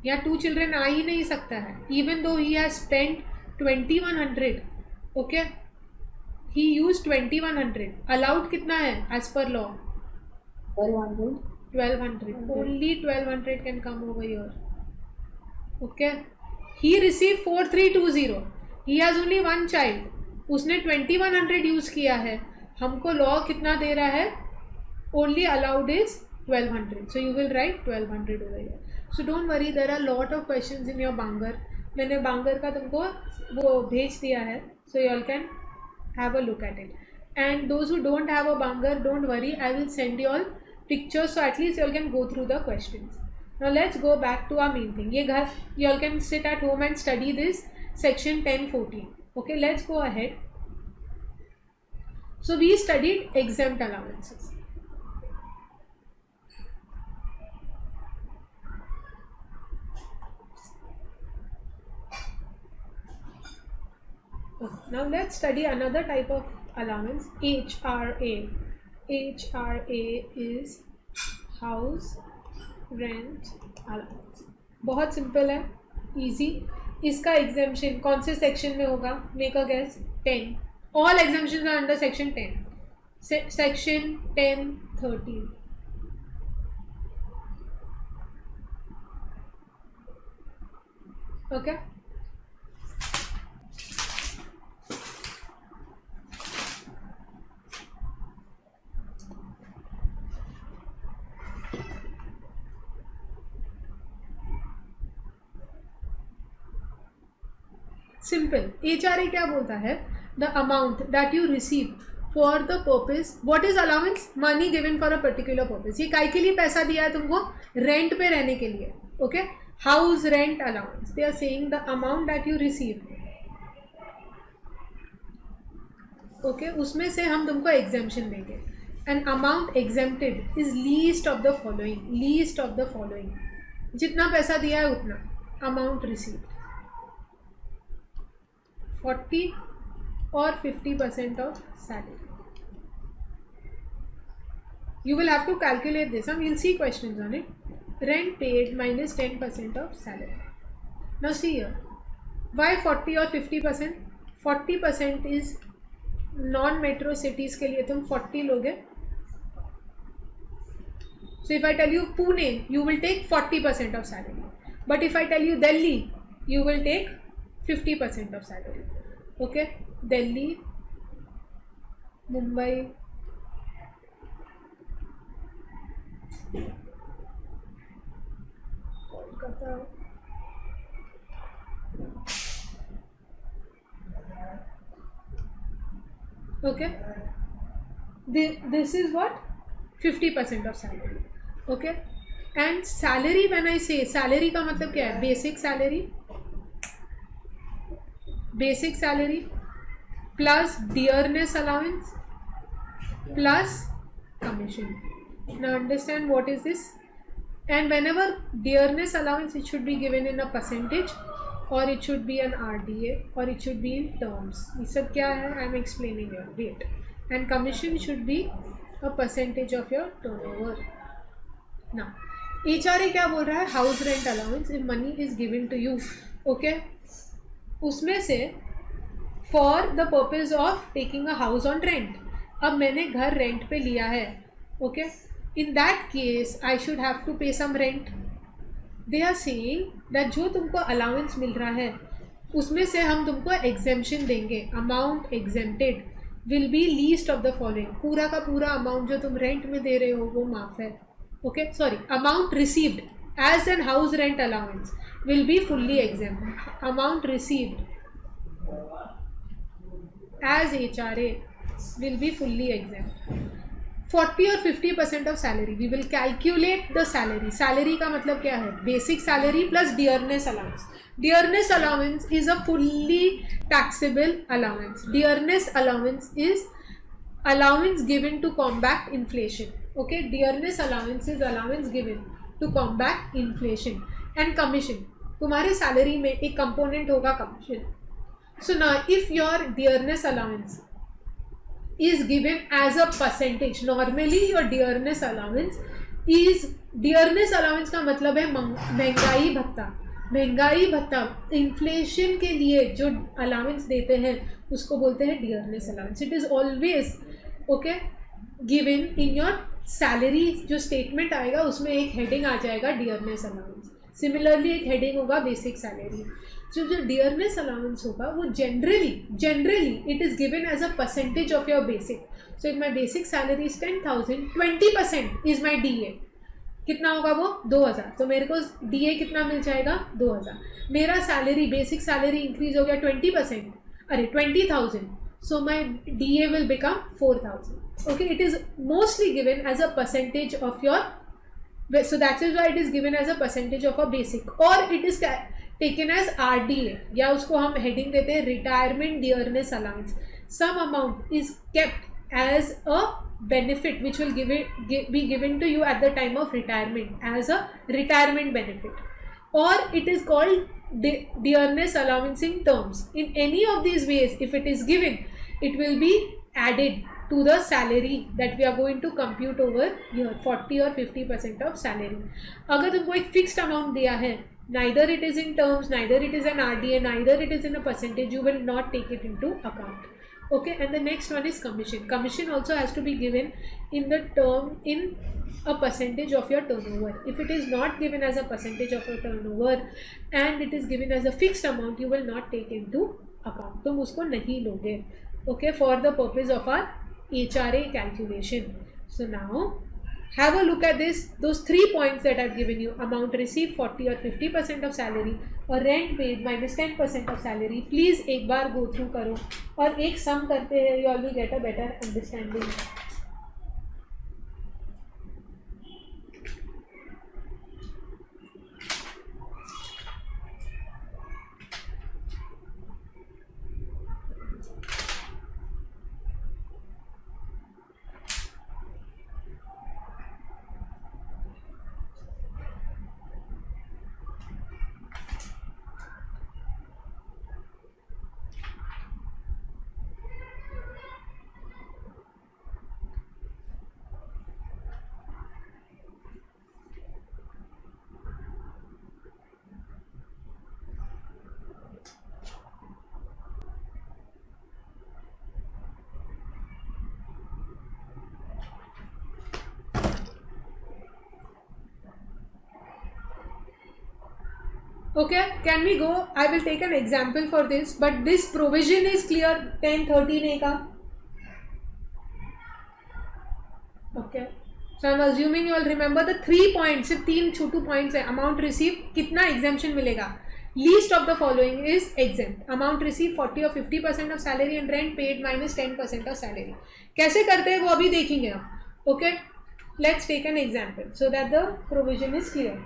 यहाँ 2 चिल्ड्रेन आ ही नहीं सकता है, even though he has spent 2100, okay, he use 2100, allowed कितना है as per law 1200, only 1200 can come over here. Okay, he receive 4320, he has only 1 child, उसने 2100 यूज किया है, हमको लॉ कितना दे रहा है, only allowed is 1200, so you will write 1200 over here. So don't worry, there are lot of questions in your Bangar. मैंने बांगर का तुमको वो भेज दिया है, so you all can have a look at it. And those who don't have a Bangar, don't worry, I will send you all pictures, so at least you all can go through the questions. Now let's go back to our main thing. ये घर you all can sit at home and study this section 10-14. Okay, let's go ahead. So we studied exempt allowances. Now let's study another type of allowance, HRA. HRA is house rent allowance. बहुत simple है, easy. इसका exemption कौन से section में होगा? Make a guess. 10. All exemptions are under section 10. Section 10-13. Okay. Simple, HRA क्या बोलता है, the amount that you receive for the purpose, what is allowance, money given for a particular purpose, ये काय के लिए पैसा दिया है तुमको, रेंट पे रहने के लिए। Okay, house rent allowance, they are saying the amount that you receive, okay, उसमें से हम तुमको एग्जेम्पशन देंगे। An amount exempted is least of the following, least of the following, जितना पैसा दिया है उतना amount receive, 40 or 50% of salary. You will have to calculate this, and we'll see questions on it. Rent paid minus 10% of salary. Now see here, why 40 or 50%? 40% is non-metro cities के लिए तुम 40 लोगे. So if I tell you Pune, you will take 40% of salary. But if I tell you Delhi, you will take 50% of salary. Okay, Delhi, Mumbai, Kolkata, okay, this is what 50% of salary. Okay, and salary, when I say salary का मतलब क्या है, basic salary, basic salary plus dearness allowance plus commission. Now understand what is this, and whenever dearness allowance, it should be given in a percentage, or it should be an RDA, or it should be in terms. ये सब क्या है, I am explaining here. Wait. And commission should be a percentage of your turnover. Now HRA क्या बोल रहा है, house rent allowance, if money is given to you, okay, उसमें से for the purpose of taking a house on rent, अब मैंने घर rent पे लिया है, okay, in that case I should have to pay some rent. They are saying that जो तुमको अलाउंस मिल रहा है उसमें से हम तुमको एग्जेम्पशन देंगे. Amount exempted will be least of the following, पूरा का पूरा अमाउंट जो तुम रेंट में दे रहे हो वो माफ है. Okay, sorry, amount received as an house rent allowance will be fully exempt. Amount received as HRA will be fully exempt. 40 or 50% of salary, we will calculate the salary. Salary का मतलब क्या है, basic salary plus dearness allowance. Dearness allowance is a fully taxable allowance. Dearness allowance is allowance given to combat inflation. Okay, dearness allowance is allowance given to combat inflation. And commission, तुम्हारे salary में एक component होगा commission. So now if your dearness allowance is given as a percentage. Normally your dearness allowance का मतलब है महंगाई भत्ता. महंगाई भत्ता इन्फ्लेशन के लिए जो अलाउंस देते हैं उसको बोलते हैं dearness allowance. It is always okay given in your salary. जो स्टेटमेंट आएगा उसमें एक हेडिंग आ जाएगा डियरनेस अलाउंस. सिमिलरली एक हेडिंग होगा बेसिक सैलरी. जो डियरनेस अलाउंस होगा वो generally it is given as a percentage of your basic. So if my basic salary is 10,000, 20% is my DA. कितना होगा वो 2,000. तो मेरे को DA कितना मिल जाएगा 2,000. मेरा सैलरी बेसिक सैलरी इंक्रीज हो गया 20%, अरे 20,000. So my DA will become 4,000. Okay, it is mostly given as a percentage of your. So that is why it is given as a percentage of a basic, or it is taken as RDA, या उसको हम heading देते हैं retirement dearness allowance. Some amount is kept as a benefit which will be given to you at the time of retirement as a retirement benefit, or it is called dearness allowance in terms. In any of these ways, if it is given, it will be added to the salary that we are going to compute over here, 40 or 50% of salary. अगर तुमको एक fixed amount दिया है, neither it is in terms, neither it is an RDA, neither it is in a percentage, you will not take it into account. Okay, and the next one is commission. Commission also has to be given in the term in a percentage of your turnover. If it is not given as a percentage of your turnover and it is given as a fixed amount, you will not take into account. तुम उसको नहीं लोगे. Okay, for the purpose of our HRA calculation. So now have a look at this, those 3 points that I've given you: amount received 40 or 50% of salary, or rent paid minus 10% of salary. Please एक बार go through करो और एक sum करते हैं, you all will get a better understanding. Okay, can we go? I will take an example for this, but this provision is clear. 1013A का. Okay, so I'm assuming you all remember the 3 points. सिर्फ 3 छोटू points है. Amount received कितना exemption मिलेगा? Least of the following is exempt. Amount received 40 or 50% of salary and rent paid minus 10% of salary. कैसे करते हैं वो अभी देखेंगे हम. Okay, let's take an example so that the provision is clear.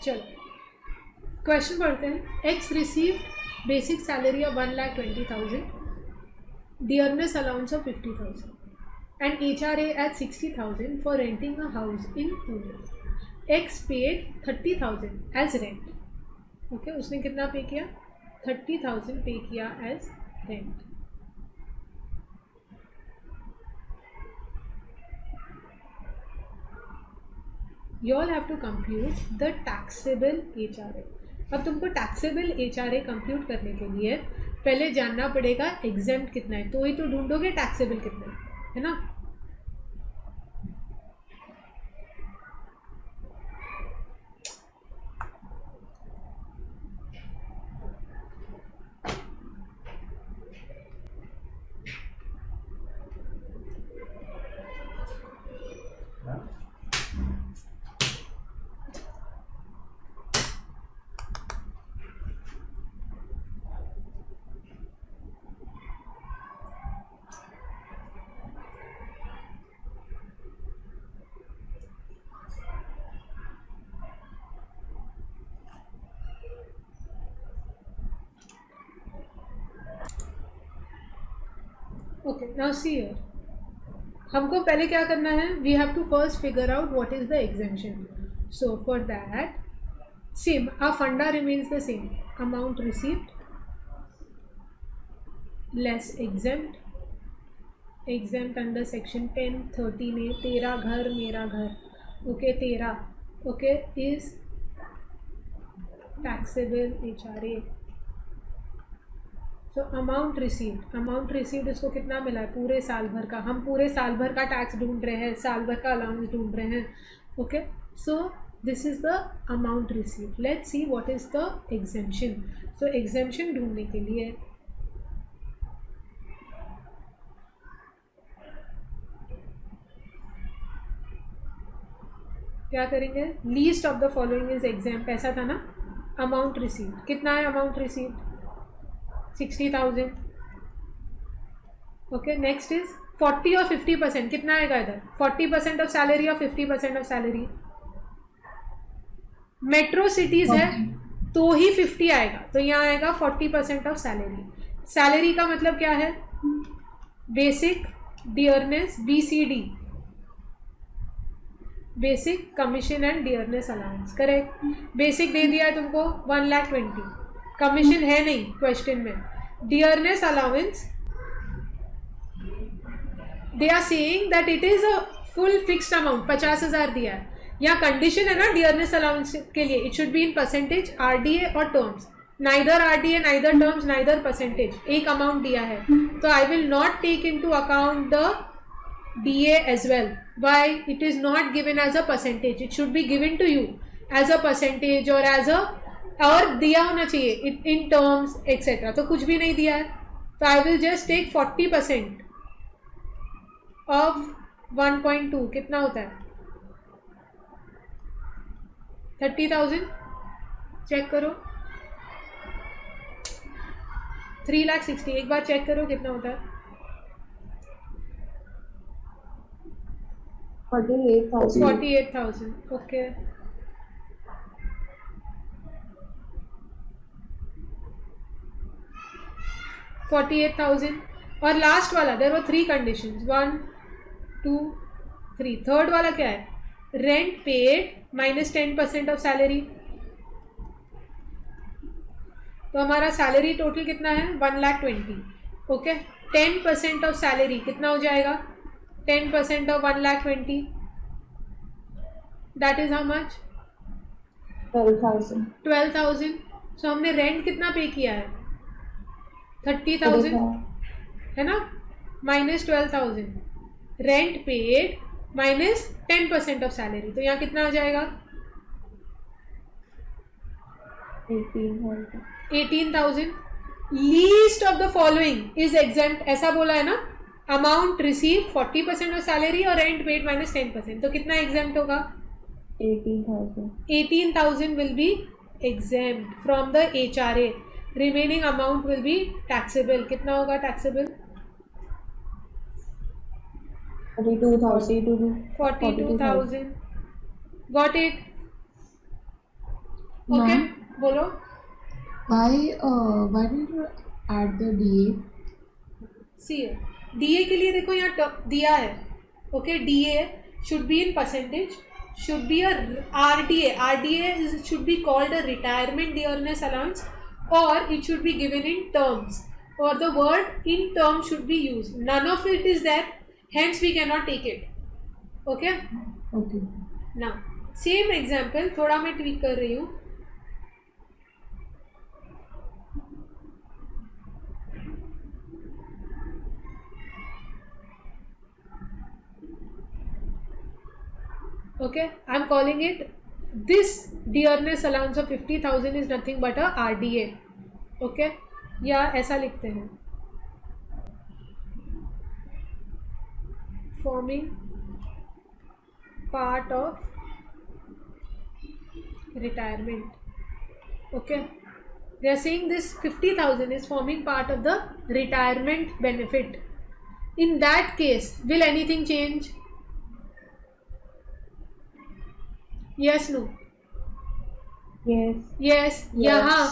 चलो क्वेश्चन पढ़ते हैं. X receive basic salary of 1,20,000, dearness allowance of 50,000 and HRA at 60,000 for renting a house in Pune. X paid 30,000 as rent. Okay उसने कितना pay किया? 30,000 pay किया as rent. You all have to compute the taxable HRA. अब तुमको taxable HRA compute करने के लिए पहले जानना पड़ेगा exempt कितना है, तो ही तो ढूंढोगे taxable कितना है ना. ओके नाउ सी हियर, हमको पहले क्या करना है? We have to first figure out what is the exemption. So for that same our funda remains the same, amount received less exempt. Exempt under section 10, 13A, तेरा घर मेरा घर. Okay तेरा ओके इज टैक्सेबल HRA. तो amount received इसको कितना मिला है? पूरे साल भर का. हम पूरे साल भर का टैक्स ढूंढ रहे हैं, साल भर का अलाउंस ढूंढ रहे हैं. Okay so this is the amount received. Let's see what is the exemption. So exemption ढूंढने के लिए क्या करेंगे? Least of the following is example. ऐसा था ना. अमाउंट रिसीव्ड कितना है? Amount received 60,000. Okay next is 40 और 50%. कितना आएगा इधर? 40% ऑफ सैलरी और 50% ऑफ सैलरी. मेट्रो सिटीज है तो ही 50 आएगा, तो यहाँ आएगा 40% ऑफ सैलरी. सैलरी का मतलब क्या है? Basic, dearness, BCD, basic commission and dearness allowance. Correct. Basic दे दिया है तुमको 1,20,000. कमीशन है नहीं क्वेश्चन में. Dearness allowance they are saying that it is a full fixed amount. 50,000 दिया है. यहाँ कंडीशन है ना डियरनेस अलाउंस के लिए, it should be in percentage, RDA और terms. Neither RDA, neither terms, neither percentage. एक अमाउंट दिया है तो I will not take into account the DA as well. Why? It is not given as a percentage. It should be given to you as a percentage or as a, और दिया होना चाहिए in terms etc. तो कुछ भी नहीं दिया है, तो I will just take 40% of 1.2. कितना होता है? 30,000. चेक करो. 3,60,000. एक बार चेक करो कितना होता है. 48,000. ओके. और लास्ट वाला देयर वर 3 कंडीशंस. 1, 2, 3. थर्ड वाला क्या है? Rent paid minus 10% of salary. तो हमारा सैलरी टोटल कितना है? 1,20,000. ओके 10% ऑफ सैलरी कितना हो जाएगा? 10% of 1,20,000. That is how much? 12,000. 12,000. So हमने रेंट कितना पे किया है? 30,000 है ना, minus 12,000. Rent paid minus 10% of salary, तो यहाँ कितना आ जाएगा? 18,000. Least of the following is exempt, ऐसा बोला है ना. अमाउंट रिसीव 40% ऑफ सैलरी और रेंट पेड माइनस 10%, तो कितना एग्जेम्प्ट होगा? 18,000 will be exempt from the HRA. Remaining amount will be taxable. कितना होगा taxable? 42,000. Got it? Okay. बोलो. Why did you add the DA? See, DA के लिए देखो यहाँ दिया है. Okay, DA should be in percentage. Should be a RDA. RDA should be called a retirement dearness allowance, or it should be given in terms, or the word in terms should be used. None of it is there, hence we cannot take it. Okay? Okay. Now, same example, थोड़ा मैं tweak कर रही हूँ. Okay, I am calling it, this dearness allowance of 50,000 is nothing but a RDA. Okay, या ऐसा लिखते हैं, forming part of retirement. Okay, they are saying this 50,000 is forming part of the retirement benefit. In that case, will anything change? Yes, no? Yes. यहाँ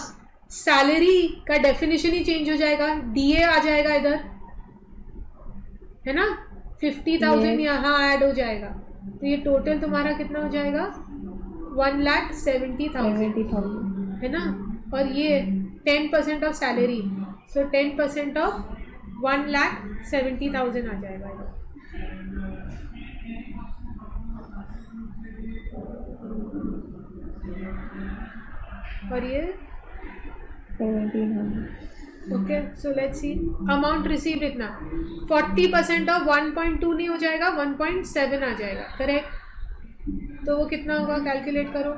salary का definition ही change हो जाएगा, DA आ जाएगा इधर, है ना. 50,000 यहाँ ऐड हो जाएगा, तो ये टोटल तुम्हारा कितना हो जाएगा? 1,70,000, है ना. और ये 10% ऑफ सैलरी, सो 10% ऑफ 1,70,000 आ जाएगा इधर. और ये 1700. Okay, so let's see. Amount receive इतना 40% ऑफ 1.2 नहीं हो जाएगा, 1.7 आ जाएगा. करेक्ट. तो वो कितना होगा? कैलकुलेट करो.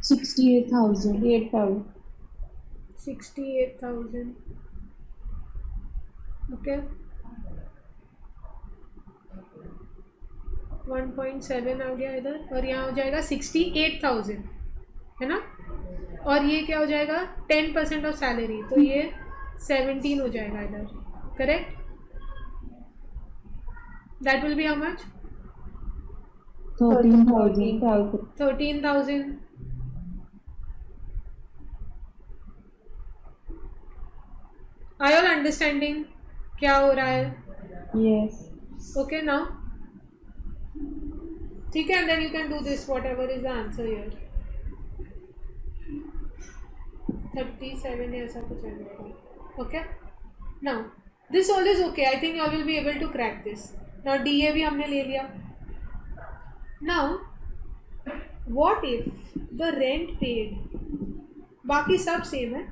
68,000. 68,000. ओके, 1.7 आ गया इधर, और यहाँ हो जाएगा 68,000, है ना. और ये क्या हो जाएगा? 10% ऑफ सैलरी, तो ये 17 हो जाएगा इधर. Correct. That will be how much? 13,000. Are you all understanding क्या हो रहा है? Yes. Okay, now. ठीक है, and then you can do this, whatever is the answer here. 37 या ऐसा कुछ आ जाएगा. Okay. Now, this all is okay. I think you all will be able to crack this. Now, DA भी हमने ले लिया. Now, what if the rent paid, बाकी सब सेम है.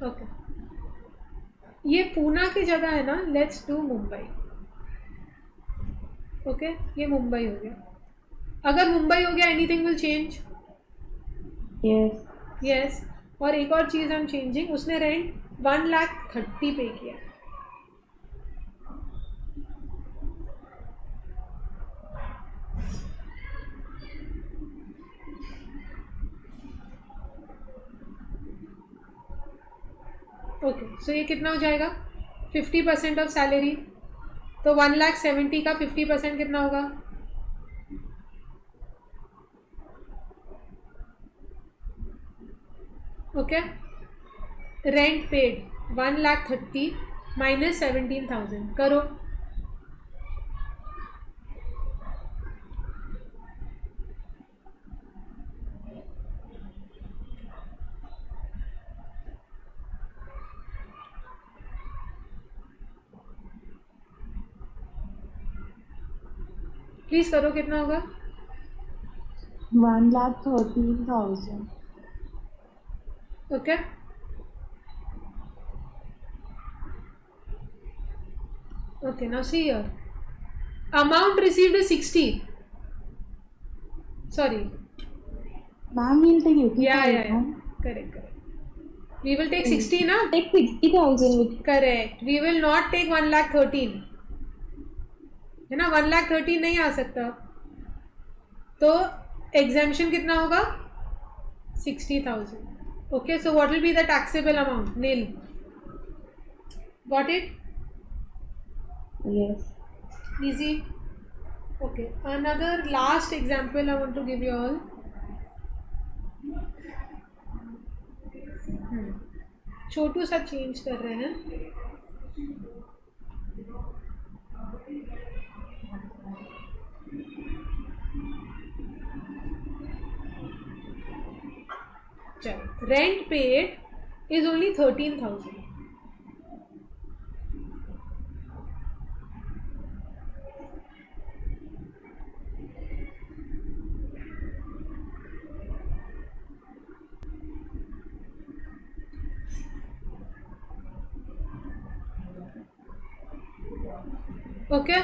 ओके, ये पूना की जगह है ना. Let's do Mumbai. ओके, ये मुंबई हो गया. अगर मुंबई हो गया, एनीथिंग विल चेंज? यस. और एक और चीज़ हम चेंजिंग, उसने रेंट 1,30,000 पे किया. ओके, सो ये कितना हो जाएगा? 50% ऑफ सैलरी, तो 1,70,000 का 50% कितना होगा? ओके, रेंट पेड 1,30,000 माइनस 17,000 करो. प्लीज करो, कितना होगा? 1,13,000. Okay, okay, now see here, amount received is 60. Sorry, Ma'am, we'll take 80,000. yeah, correct. We will take 60 na? Take 60,000. Correct, we will not take 1,13,000 है ना, 1,13,000 नहीं आ सकता, तो exemption कितना होगा? 60,000. Okay, so what will be the taxable amount? Nil. Got it? Yes. Easy. Okay, another last example I want to give you all. छोटू सा change कर रहे हैं. चलो, rent paid is only 13,000. Okay,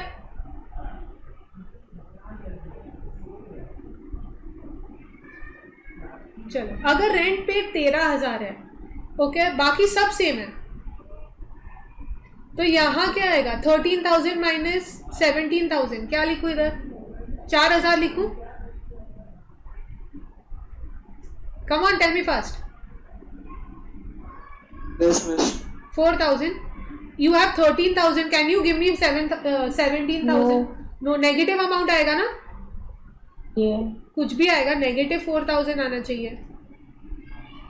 चलो, अगर रेंट पे 13,000 है, ओके, बाकी सब सेम है, तो यहां क्या आएगा? 13,000 माइनस 17,000. क्या लिखूं इधर? 4,000 लिखूं? Come on, tell me fast. Yes, miss. 4,000. You have 13,000. Can you give me 17,000? No, negative amount आएगा ना? Yeah. कुछ भी आएगा, negative 4,000 आना चाहिए.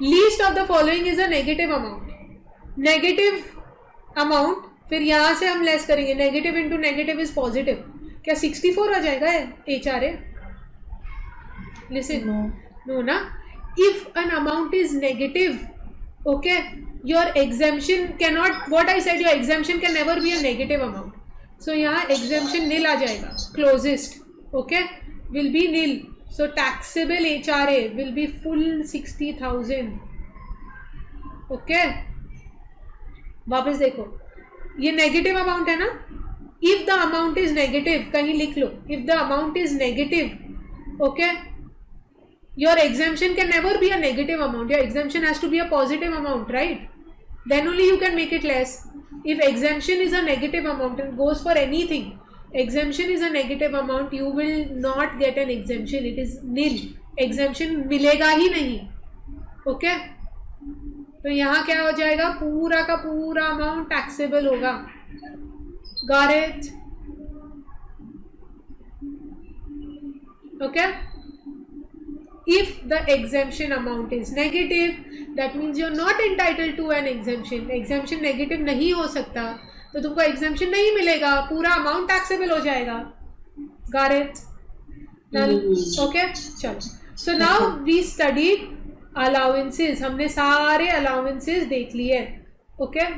Least of the following is a negative amount. Negative amount, फिर यहाँ से हम लेस करेंगे. Negative into negative is positive. क्या 64 आ जाएगा HRA? Listen. No ना? If an amount is negative, okay, your exemption cannot, what I said, your exemption can never be a negative amount. So यहाँ exemption nil आ जाएगा. Closest, okay, will be nil. So taxable HRA will be full 60,000. Okay, वापस देखो, ये negative amount है ना. If the amount is negative, कहीं लिख लो, if the amount is negative, okay, your exemption can never be a negative amount. Your exemption has to be a positive amount, right? Then only you can make it less. If exemption is a negative amount and goes for anything, exemption is a negative amount, you will not get an exemption. It is nil. Exemption मिलेगा ही नहीं. Okay? तो यहाँ क्या हो जाएगा? पूरा का पूरा अमाउंट टैक्सेबल होगा. Got it? Okay? If the exemption amount is negative, that means you're not entitled to an exemption. Exemption negative नहीं हो सकता, तो तुमको exemption नहीं मिलेगा, पूरा amount taxable हो जाएगा. Got it? Okay, चलो. So now we studied allowances. हमने सारे allowances देख लिए. Okay?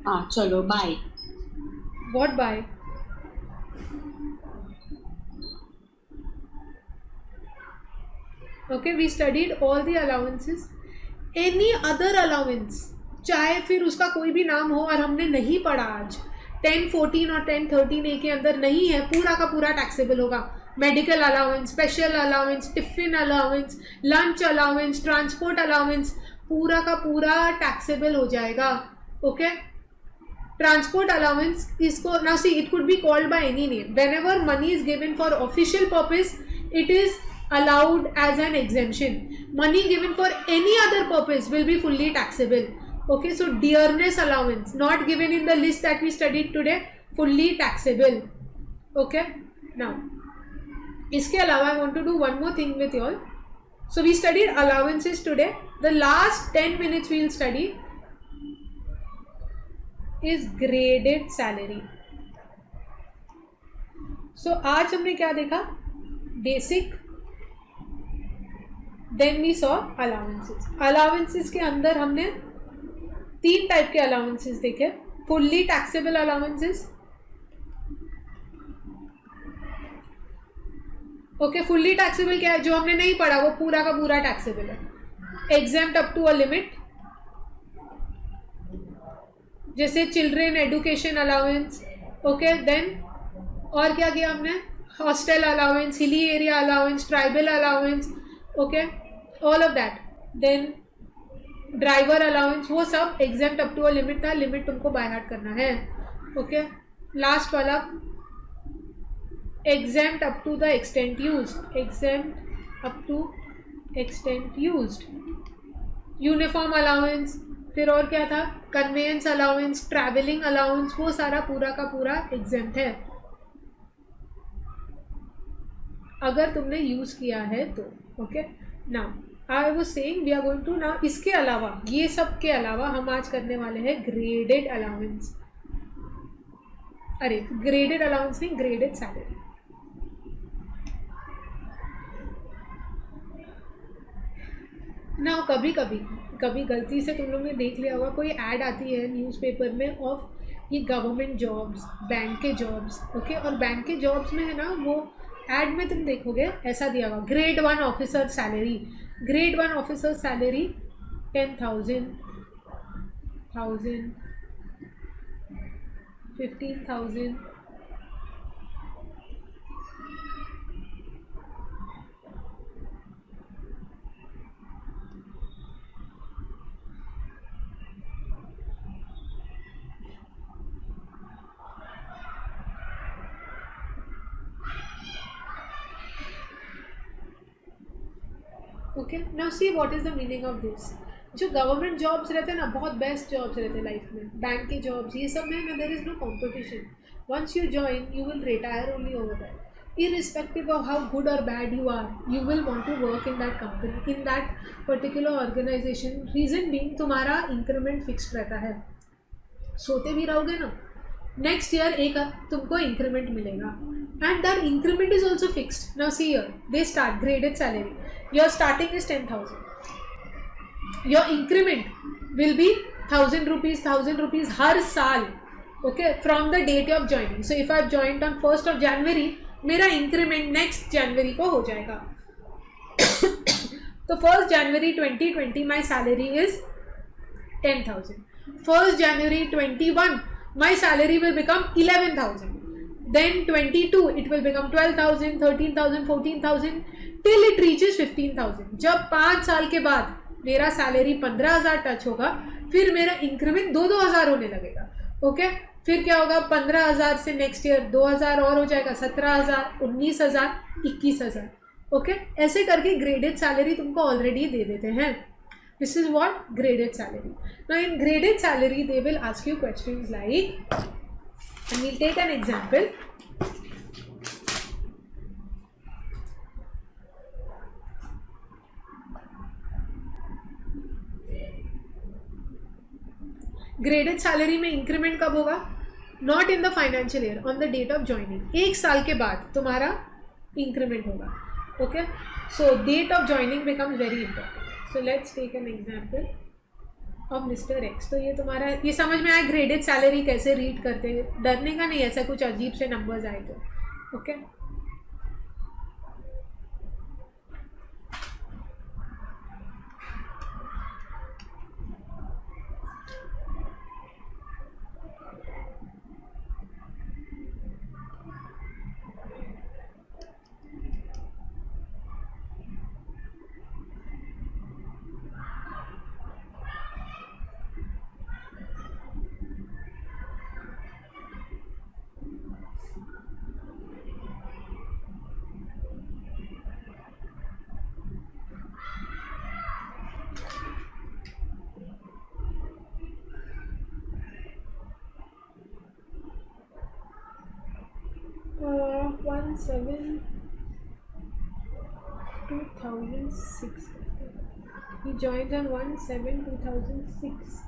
हाँ चलो bye. What by? Okay, we studied all the allowances. Any other allowance, चाहे फिर उसका कोई भी नाम हो और हमने नहीं पढ़ा आज, 1014 और 1013A के अंदर नहीं है, पूरा का पूरा टैक्सेबल होगा. Medical allowance, special allowance, tiffin allowance, lunch allowance, transport allowance, पूरा का पूरा टैक्सेबल हो जाएगा. ओके, ट्रांसपोर्ट अलाउंस, इसको now see, it could be called by any name. Whenever money is given for official purpose, it is allowed as an exemption. Money given for any other purpose will be fully taxable. Okay, so dearness allowance, not given in the list that we studied today, fully taxable. Okay, now इसके अलावा I want to do one more thing with you all. So we studied allowances today. The last 10 minutes we will study is graded salary. So आज हमने क्या देखा? Basic. Then we saw allowances. Allowances के अंदर हमने 3 type के allowances देखे. Fully taxable allowances, okay, fully taxable क्या है? जो हमने नहीं पढ़ा वो पूरा का पूरा टैक्सेबल है. Exempt up to a limit, जैसे children education allowance. Okay, then और क्या किया हमने? Hostel allowance, hilly area allowance, tribal allowance. Okay, all of that. Then driver allowance, वो सब exempt up to a limit था. लिमिट तुमको बाय हार्ट करना है. ओके, लास्ट वाला exempt up to the extent used. Exempt up to extent used. Uniform allowance, फिर और क्या था? कन्वेंस अलाउंस, ट्रैवलिंग अलाउंस, वो सारा पूरा का पूरा एग्जेम्प्ट है अगर तुमने यूज किया है तो. Okay, now I was saying we are going to now, इसके अलावा, ये सब के अलावा हम आज करने वाले हैं ग्रेडेड अलाउंस. अरे ग्रेडेड अलाउंस नहीं, ग्रेडेड सैलरी. ना कभी गलती से तुम लोग ने देख लिया होगा, कोई ऐड आती है न्यूज़पेपर में ऑफ ये गवर्नमेंट जॉब्स, बैंक के जॉब्स. ओके, और बैंक के जॉब्स में है ना, वो ऐड में तुम देखोगे ऐसा दिया हुआ, grade 1 officer salary. Grade 1 officer salary 10,000, 15,000. Okay, now see what is the meaning of this. जो गवर्नमेंट जॉब्स रहते हैं ना, बहुत बेस्ट जॉब्स रहते हैं लाइफ में. बैंक के जॉब्स ये सब में ना, there is no competition. Once you join you will retire only over that. irrespective of how good or bad you are, you will want to work in that company, in that particular organization. reason being, तुम्हारा increment fixed रहता है. सोते भी रहोगे ना, next year एक तुमको increment मिलेगा. And that increment is also fixed. Now see here, they start graded salary. Your starting is 10,000. Your increment will be 1,000 rupees, 1,000 rupees हर साल. Okay, from the date of joining. So if I joined on 1st of January, मेरा increment next जनवरी को हो जाएगा. तो 1st January 2020 my salary is 10,000. 1st January 21 my salary will become 11,000. Then 22 it will become 12,000, 13,000, 14,000 till it reaches 15,000. जब 5 साल के बाद मेरा सैलरी 15,000 टच होगा, फिर मेरा इंक्रीमेंट 2,000 होने लगेगा. ओके, फिर क्या होगा? 15,000 से नेक्स्ट ईयर 2,000 और हो जाएगा, 17,000, 19,000, 21,000. ओके, ऐसे करके ग्रेडेड सैलरी तुमको ऑलरेडी दे देते हैं. This is what graded salary. Now in graded salary they will ask you questions like, and we'll take an example. Graded salary में इंक्रीमेंट कब होगा? Not in the financial year, on the date of joining. 1 साल के बाद तुम्हारा increment होगा. Okay, so date of joining becomes very important. So let's take an example of mister X. तो ये तुम्हारा, ये समझ में आया ग्रेडेड सैलरी कैसे रीड करते हैं? डरने का नहीं, ऐसा कुछ अजीब से नंबर्स आए तो. Okay, (17) 2006. He joined on 1/7/2006.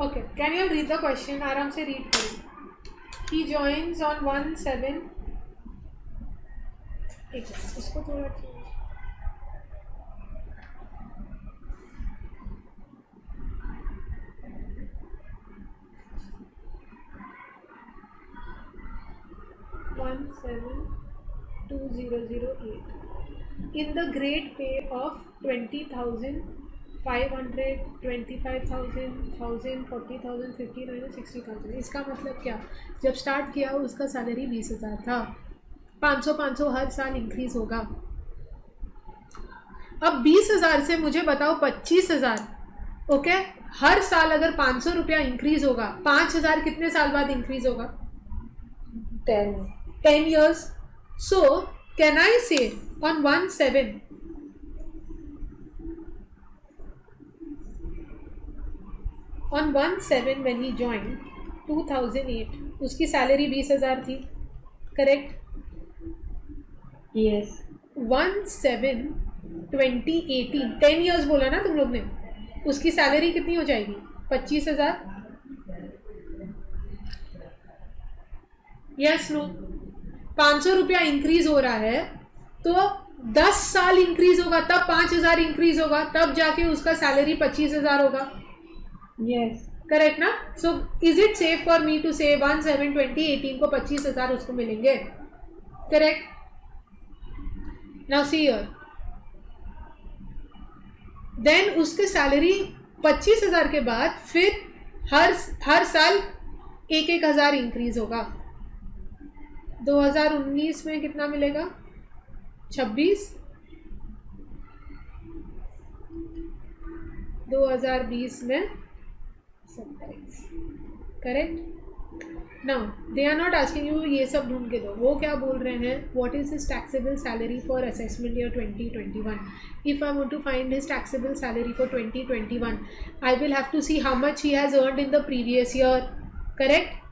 Okay, can you read the question? आराम से रीड करो. ही जॉइन्स ऑन 1/7. एक उसको थोड़ा 1/7/2008 in the grade pay of 20,000, 500, 25,000, 1,000, 40,000, 59,000, 60,000. इसका मतलब क्या? जब स्टार्ट किया उसका सैलरी 20,000 था. 500 हर साल इंक्रीज होगा. अब 20,000 से मुझे बताओ 25,000. ओके, हर साल अगर 500 रुपया इंक्रीज होगा, 5,000 कितने साल बाद इंक्रीज होगा? 10 years. So can I say on 1/7 when he joined 2008 उसकी सैलरी 20,000 थी, करेक्ट? Yes. 1/7/2018 10 years बोला ना तुम लोग ने, उसकी सैलरी कितनी हो जाएगी? 25,000. Yes no? 500 रुपया इंक्रीज हो रहा है तो 10 साल इंक्रीज होगा, तब 5,000 इंक्रीज होगा, तब जाके उसका सैलरी 25,000 होगा. Yes. करेक्ट ना? So is it safe for me to say 1/7/2018 को 25,000 उसको मिलेंगे? Correct. Now see here, then उसके सैलरी 25,000 के बाद फिर हर साल 1,000 इंक्रीज होगा. 2019 में कितना मिलेगा? 26. 2020 में 27. Correct. Now they are not asking you ये सब ढूंढ के दो. वो क्या बोल रहे हैं? What is his taxable salary for assessment year 2021? If I want to find his taxable salary for 2021 I will have to see how much he has earned in the previous year. Correct.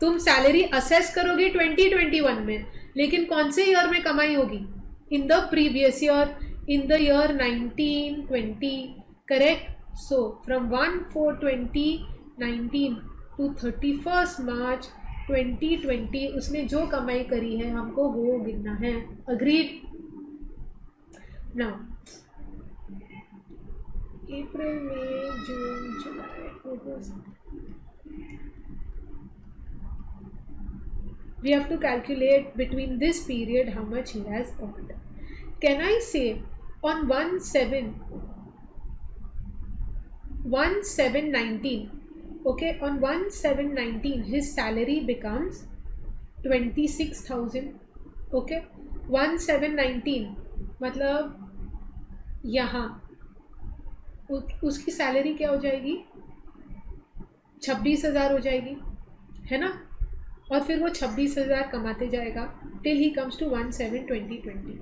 तुम salary assess करोगे 2021 में, लेकिन कौन से year में कमाई होगी? In the previous year, in the year 1920. Correct. So from 1/4/2019 to 31st March 2020 उसने जो कमाई करी है हमको वो गिनना है. Agreed? Now April, May, June, July, August. We have to calculate between this period how much he has earned. Can I say on 1/7/19, okay, on 1/7/19 his salary becomes 26,000. okay, 1/7/19 मतलब यहाँ उसकी सैलरी क्या हो जाएगी? 26,000 हो जाएगी, है ना? और फिर वो 26,000 कमाते जाएगा till he comes to 1/7/2020.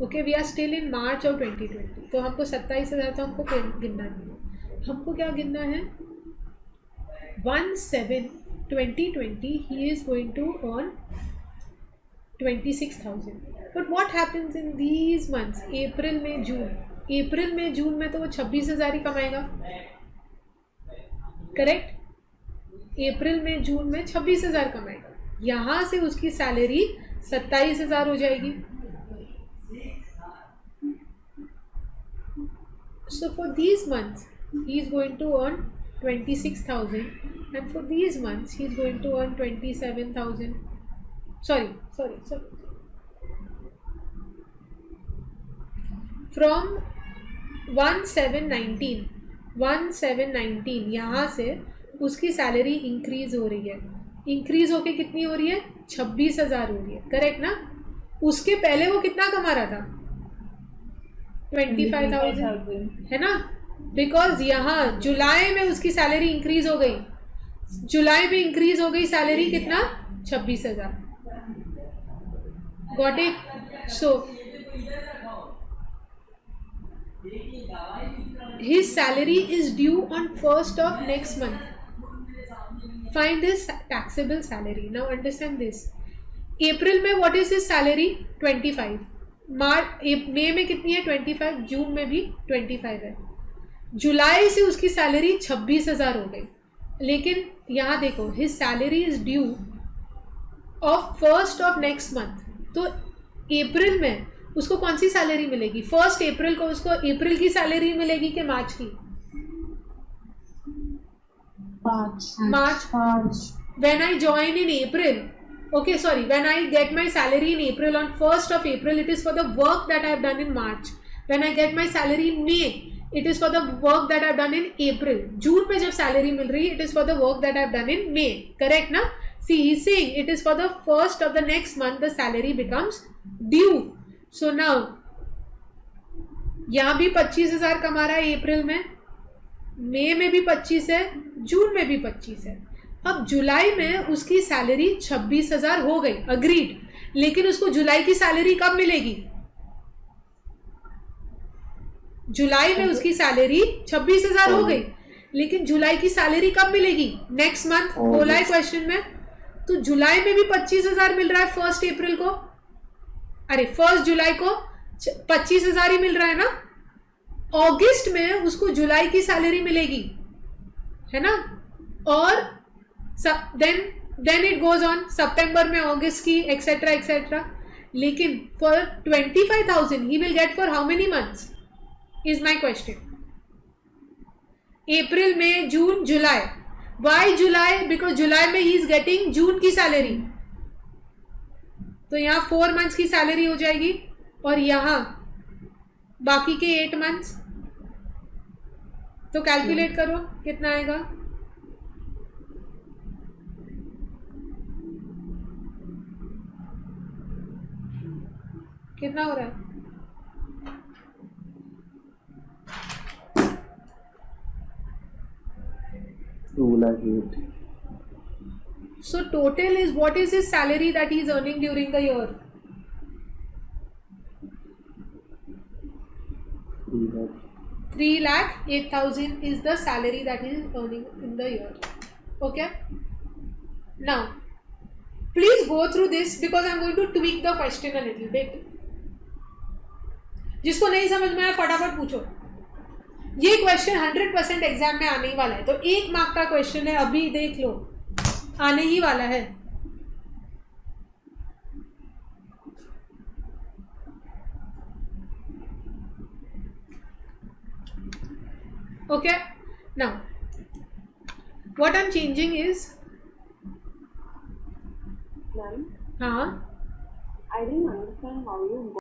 Okay, we are still in March of 2020. तो हमको 27,000 तो हमको गिनना नहीं है. हमको क्या गिनना है? 1/7/2020 he is going to earn 26,000. But what happens in these months? अप्रैल में जून. अप्रैल में जून में तो वो 26,000 ही कमाएगा. करेक्ट. अप्रैल में जून में 26,000 कमाएगा. यहाँ से उसकी सैलरी 27,000 हो जाएगी. So for these months he is going to earn 26,000 and for these months he is going to earn 27,000. Sorry from 1/7/19 यहाँ से उसकी सैलरी इंक्रीज हो रही है. इंक्रीज होके कितनी हो रही है? 26,000 हो रही है. करेक्ट ना? उसके पहले वो कितना कमा रहा था? 25,000, है ना? बिकॉज यहाँ जुलाई में उसकी सैलरी इंक्रीज हो गई. जुलाई में इंक्रीज हो गई सैलरी कितना? 26,000. Got it? So his salary is due on 1st of next month. Find his taxable salary. Now understand this. April में what is his salary? 25. मई में कितनी है? 25. जून में भी 25 है. जुलाई से उसकी सैलरी 26,000 हो गई. लेकिन यहाँ देखो, his salary is due of 1st of next month, तो अप्रैल में उसको कौन सी सैलरी मिलेगी? 1st अप्रैल को उसको अप्रैल की सैलरी मिलेगी कि मार्च की? March. When I join in April, okay, sorry, when I get my salary in April on 1st of April, it is for the work that I have done in March. When I get my salary in May, it is for the work that I have done in April. जून में जब salary मिल रही है, it is for the work that I have done in May. Correct ना? See, he's saying it is for the 1st of the next month the salary becomes due. So now, यहाँ भी 25,000 कमा रहा है अप्रैल में, मई में भी 25 है, जून में भी 25 है. अब जुलाई में उसकी सैलरी 26,000 हो गई, अग्रीड, लेकिन उसको जुलाई की सैलरी कब मिलेगी? जुलाई में उसकी सैलरी 26,000 हो गई, लेकिन जुलाई की सैलरी कब मिलेगी? नेक्स्ट मंथ बोला है क्वेश्चन में. तो जुलाई में भी 25,000 मिल रहा है 1st अप्रैल को, अरे 1st जुलाई को 25,000 ही मिल रहा है ना. अगस्त में उसको जुलाई की सैलरी मिलेगी, है ना, और देन इट गोज ऑन, सितंबर में अगस्त की, एक्सेट्रा एक्सेट्रा. लेकिन for 25,000 he will get for how many months is my question? अप्रैल, मई, जून, जुलाई. वाई जुलाई? बिकॉज जुलाई में ही इज गेटिंग जून की सैलरी, तो यहाँ 4 मंथ्स की सैलरी हो जाएगी, और यहाँ बाकी के 8 मंथ्स. तो कैलकुलेट करो कितना आएगा. कितना हो रहा है? So total is, what is his salary that he is earning during the year? 3,08,000 is the salary that he is earning in the year. Okay. Now, please go through this because I am going to tweak the question a little bit. जिसको नहीं समझ में आया फटाफट पूछो. ये question 100% exam में आने ही वाला है, तो 1 मार्क का क्वेश्चन है, अभी देख लो, आने ही वाला है. Okay, now what I'm changing is, Ma'am, हाँ, I didn't understand how you